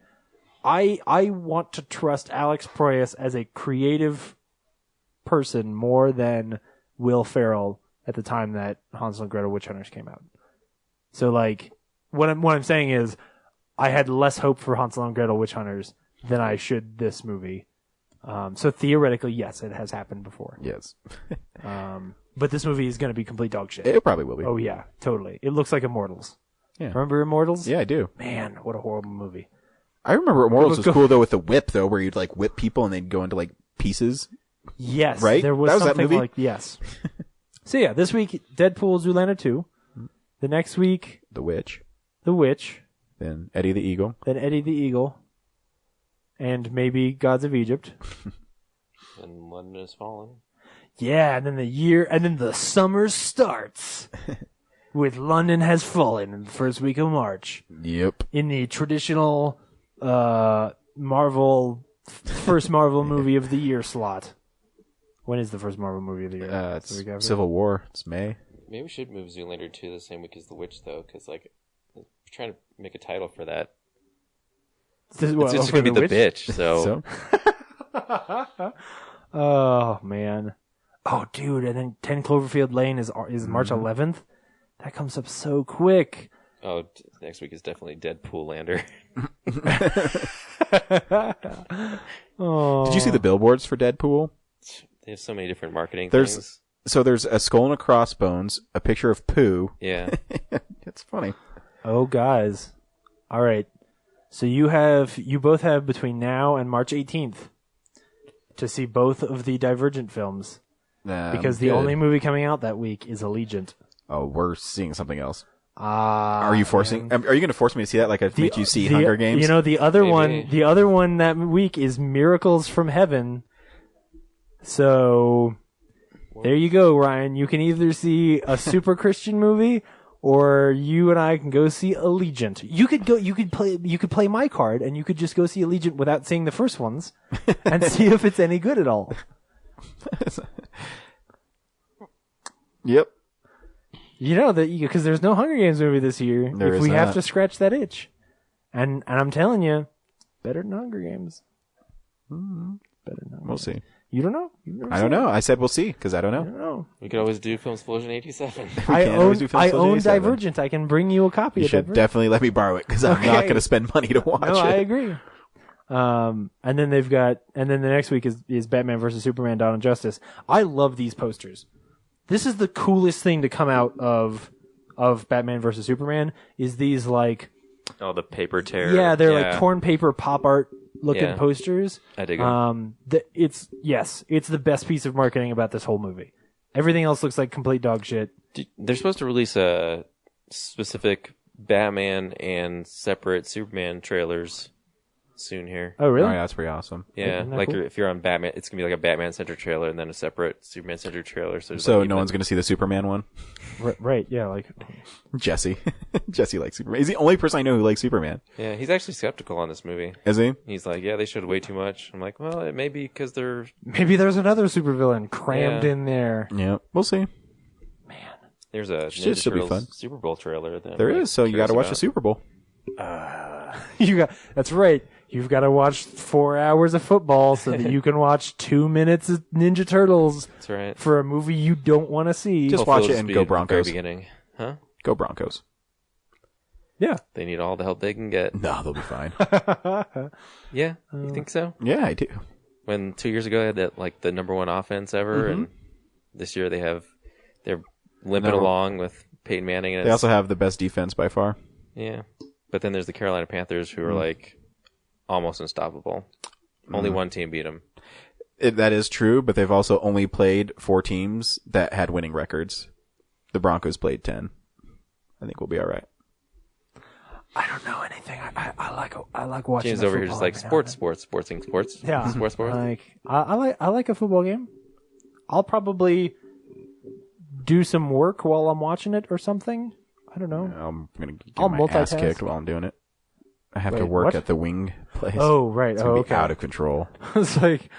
S2: I want to trust Alex Proyas as a creative person more than Will Ferrell at the time that Hansel and Gretel Witch Hunters came out. So, like, what I'm saying is, I had less hope for Hansel and Gretel Witch Hunters than I should this movie. So theoretically, yes, it has happened before.
S4: Yes.
S2: But this movie is going to be complete dog shit.
S4: It probably will be.
S2: Oh yeah, totally. It looks like Immortals.
S4: Yeah.
S2: Remember Immortals?
S4: Yeah, I do.
S2: Man, what a horrible movie.
S4: I remember Immortals was cool though with the whip though, where you'd like whip people and they'd go into like pieces.
S2: Yes,
S4: right.
S2: There was
S4: that
S2: something
S4: that movie?
S2: like yes. So yeah, this week Deadpool, Zoolander 2. The next week
S4: The Witch.
S2: Then
S4: Eddie the Eagle.
S2: And maybe Gods of Egypt.
S3: And London Has Fallen.
S2: Yeah, and then the summer starts with London Has Fallen in the first week of March.
S4: Yep.
S2: In the traditional Marvel first Marvel movie of the year slot. When is the first Marvel movie of the year?
S4: It's Civil War. It's May.
S3: Maybe we should move Zoolander 2 the same week as The Witch, though, because like, I'm trying to make a title for that. It's just going to be The Bitch, so.
S2: Oh, man. Oh, dude, and then 10 Cloverfield Lane is March 11th? That comes up so quick.
S3: Oh, next week is definitely Deadpool Lander.
S2: Oh.
S4: Did you see the billboards for Deadpool?
S3: They have so many different marketing things.
S4: So there's a skull and a crossbones, a picture of poo.
S3: Yeah.
S4: It's funny.
S2: Oh, guys. All right. So you both have between now and March 18th to see both of the Divergent films. Because the only movie coming out that week is Allegiant.
S4: Oh, we're seeing something else. Are you forcing?
S2: Man.
S4: Are you going to force me to see that? Like I made you see Hunger Games?
S2: You know, the other one that week is Miracles from Heaven. So there you go, Ryan. You can either see a super Christian movie, or you and I can go see Allegiant. You could play my card, and you could just go see Allegiant without seeing the first ones, and see if it's any good at all.
S4: Yep.
S2: You know that because there's no Hunger Games movie this year. If we have to scratch that itch, and I'm telling you, better than Hunger Games.
S4: Mm-hmm.
S2: Better than Hunger
S4: We'll
S2: Games.
S4: see.
S2: You don't know?
S4: I don't know. I said we'll see because I don't know.
S2: I don't know.
S3: We could always do Film Explosion 87.
S2: I own Divergent. I can bring you a copy
S4: You
S2: of
S4: should
S2: Divergent.
S4: definitely let me borrow it because I'm not going to spend money to watch it.
S2: No, I agree. And then the next week is Batman vs. Superman: Dawn of Justice. I love these posters. This is the coolest thing to come out of Batman vs. Superman is these like
S3: Oh, the paper tear.
S2: Yeah, they're like torn paper pop art looking posters.
S3: I dig them.
S2: It's the best piece of marketing about this whole movie. Everything else looks like complete dog shit.
S3: They're supposed to release a specific Batman and separate Superman trailers soon here.
S2: Oh, really?
S1: Oh, yeah, that's pretty awesome.
S3: Yeah,
S2: that
S3: like
S2: cool?
S3: if you're on Batman, it's gonna be like a Batman-centered trailer and then a separate Superman-centered trailer. So
S1: No one's going to see the Superman one?
S2: Right, yeah, like...
S1: Jesse. Jesse likes Superman. He's the only person I know who likes Superman.
S3: Yeah, he's actually skeptical on this movie.
S1: Is he?
S3: He's like, yeah, they showed way too much. I'm like, well, it may be because they're...
S2: Maybe there's another supervillain crammed in there.
S1: Yeah, we'll see.
S3: There's a
S1: Should
S3: Ninja
S1: still be
S3: Turtles
S1: fun.
S3: Super Bowl trailer. That
S1: There
S3: I'm, like,
S1: is, so you got to watch the Super Bowl.
S2: That's right. You've got to watch 4 hours of football so that you can watch 2 minutes of Ninja Turtles.
S3: That's right.
S2: For a movie you don't want to see.
S1: Just watch it and go Broncos.
S3: Beginning, huh?
S1: Go Broncos.
S2: Yeah.
S3: They need all the help they can get.
S1: No, they'll be fine.
S3: Yeah, you think so?
S1: Yeah, I do.
S3: When 2 years ago they had that like the number one offense ever, and this year they're limping along with Peyton Manning. And
S1: they also have the best defense by far.
S3: Yeah, but then there's the Carolina Panthers who are like almost unstoppable. Only one team beat them.
S1: That is true, but they've also only played 4 teams that had winning records. The Broncos played 10. I think we'll be all right.
S2: I don't know anything. I like watching.
S3: James
S2: the
S3: over here just like sports.
S2: Yeah,
S3: sports.
S2: Like I like a football game. I'll probably do some work while I'm watching it or something. I don't know.
S1: I'm gonna get
S2: I'll
S1: my ass
S2: multitask.
S1: kicked while I'm doing it. I have to
S2: Wait,
S1: work
S2: what?
S1: at the wing place.
S2: Oh, right.
S1: It's gonna
S2: Oh,
S1: be
S2: okay.
S1: out of control.
S2: It's like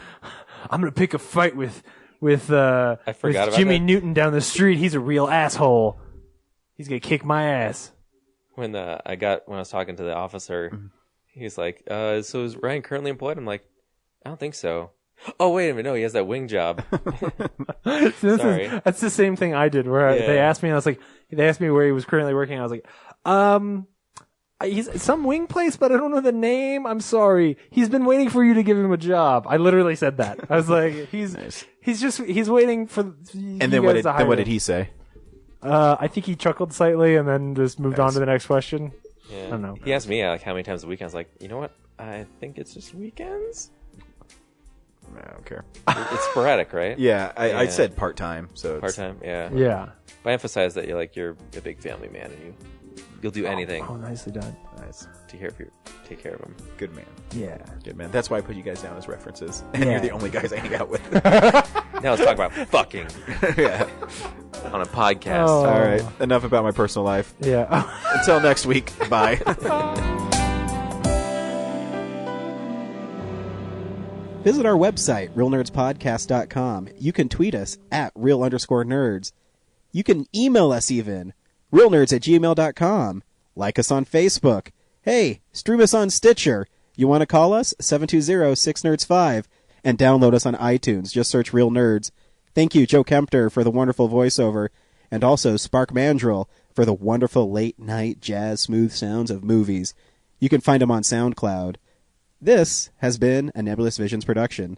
S2: I'm gonna pick a fight with
S3: forgot about
S2: Jimmy
S3: that.
S2: Newton down the street. He's a real asshole. He's gonna kick my ass.
S3: When I was talking to the officer, he's like, "So is Ryan currently employed?" I'm like, "I don't think so." Oh, wait a minute, no, he has that wing job. Sorry.
S2: That's the same thing I did. Where they asked me, and I was like, they asked me where he was currently working. I was like, he's some wing place, but I don't know the name. I'm sorry. He's been waiting for you to give him a job. I literally said that. I was like, he's waiting for.
S1: And then what did he say?
S2: I think he chuckled slightly and then just moved on to the next question.
S3: Yeah.
S2: I don't know.
S3: He asked me like how many times a week. I was like, you know what? I think it's just weekends.
S1: I don't care.
S3: It's sporadic, right?
S1: Yeah, I said part-time. So
S3: part time. Yeah.
S2: Yeah.
S3: But I emphasize that you're a big family man and you'll do anything.
S2: Oh, nicely done.
S1: Nice.
S3: Take care of him.
S1: Good man.
S2: Yeah.
S1: Good man. That's why I put you guys down as references. And
S2: Yeah.
S1: you're the only guys I hang out with.
S3: Now let's talk about fucking
S1: Yeah.
S3: on a podcast.
S2: Oh.
S1: All right. Enough about my personal life.
S2: Yeah.
S1: Until next week. Bye.
S13: Visit our website, realnerdspodcast.com. You can tweet us at real_nerds. You can email us even, realnerds@gmail.com. Like us on Facebook. Hey, stream us on Stitcher. You want to call us? 720-6nerds5. And download us on iTunes. Just search Real Nerds. Thank you, Joe Kempter, for the wonderful voiceover. And also Spark Mandrill for the wonderful late-night jazz smooth sounds of movies. You can find him on SoundCloud. This has been a Nebulous Visions production.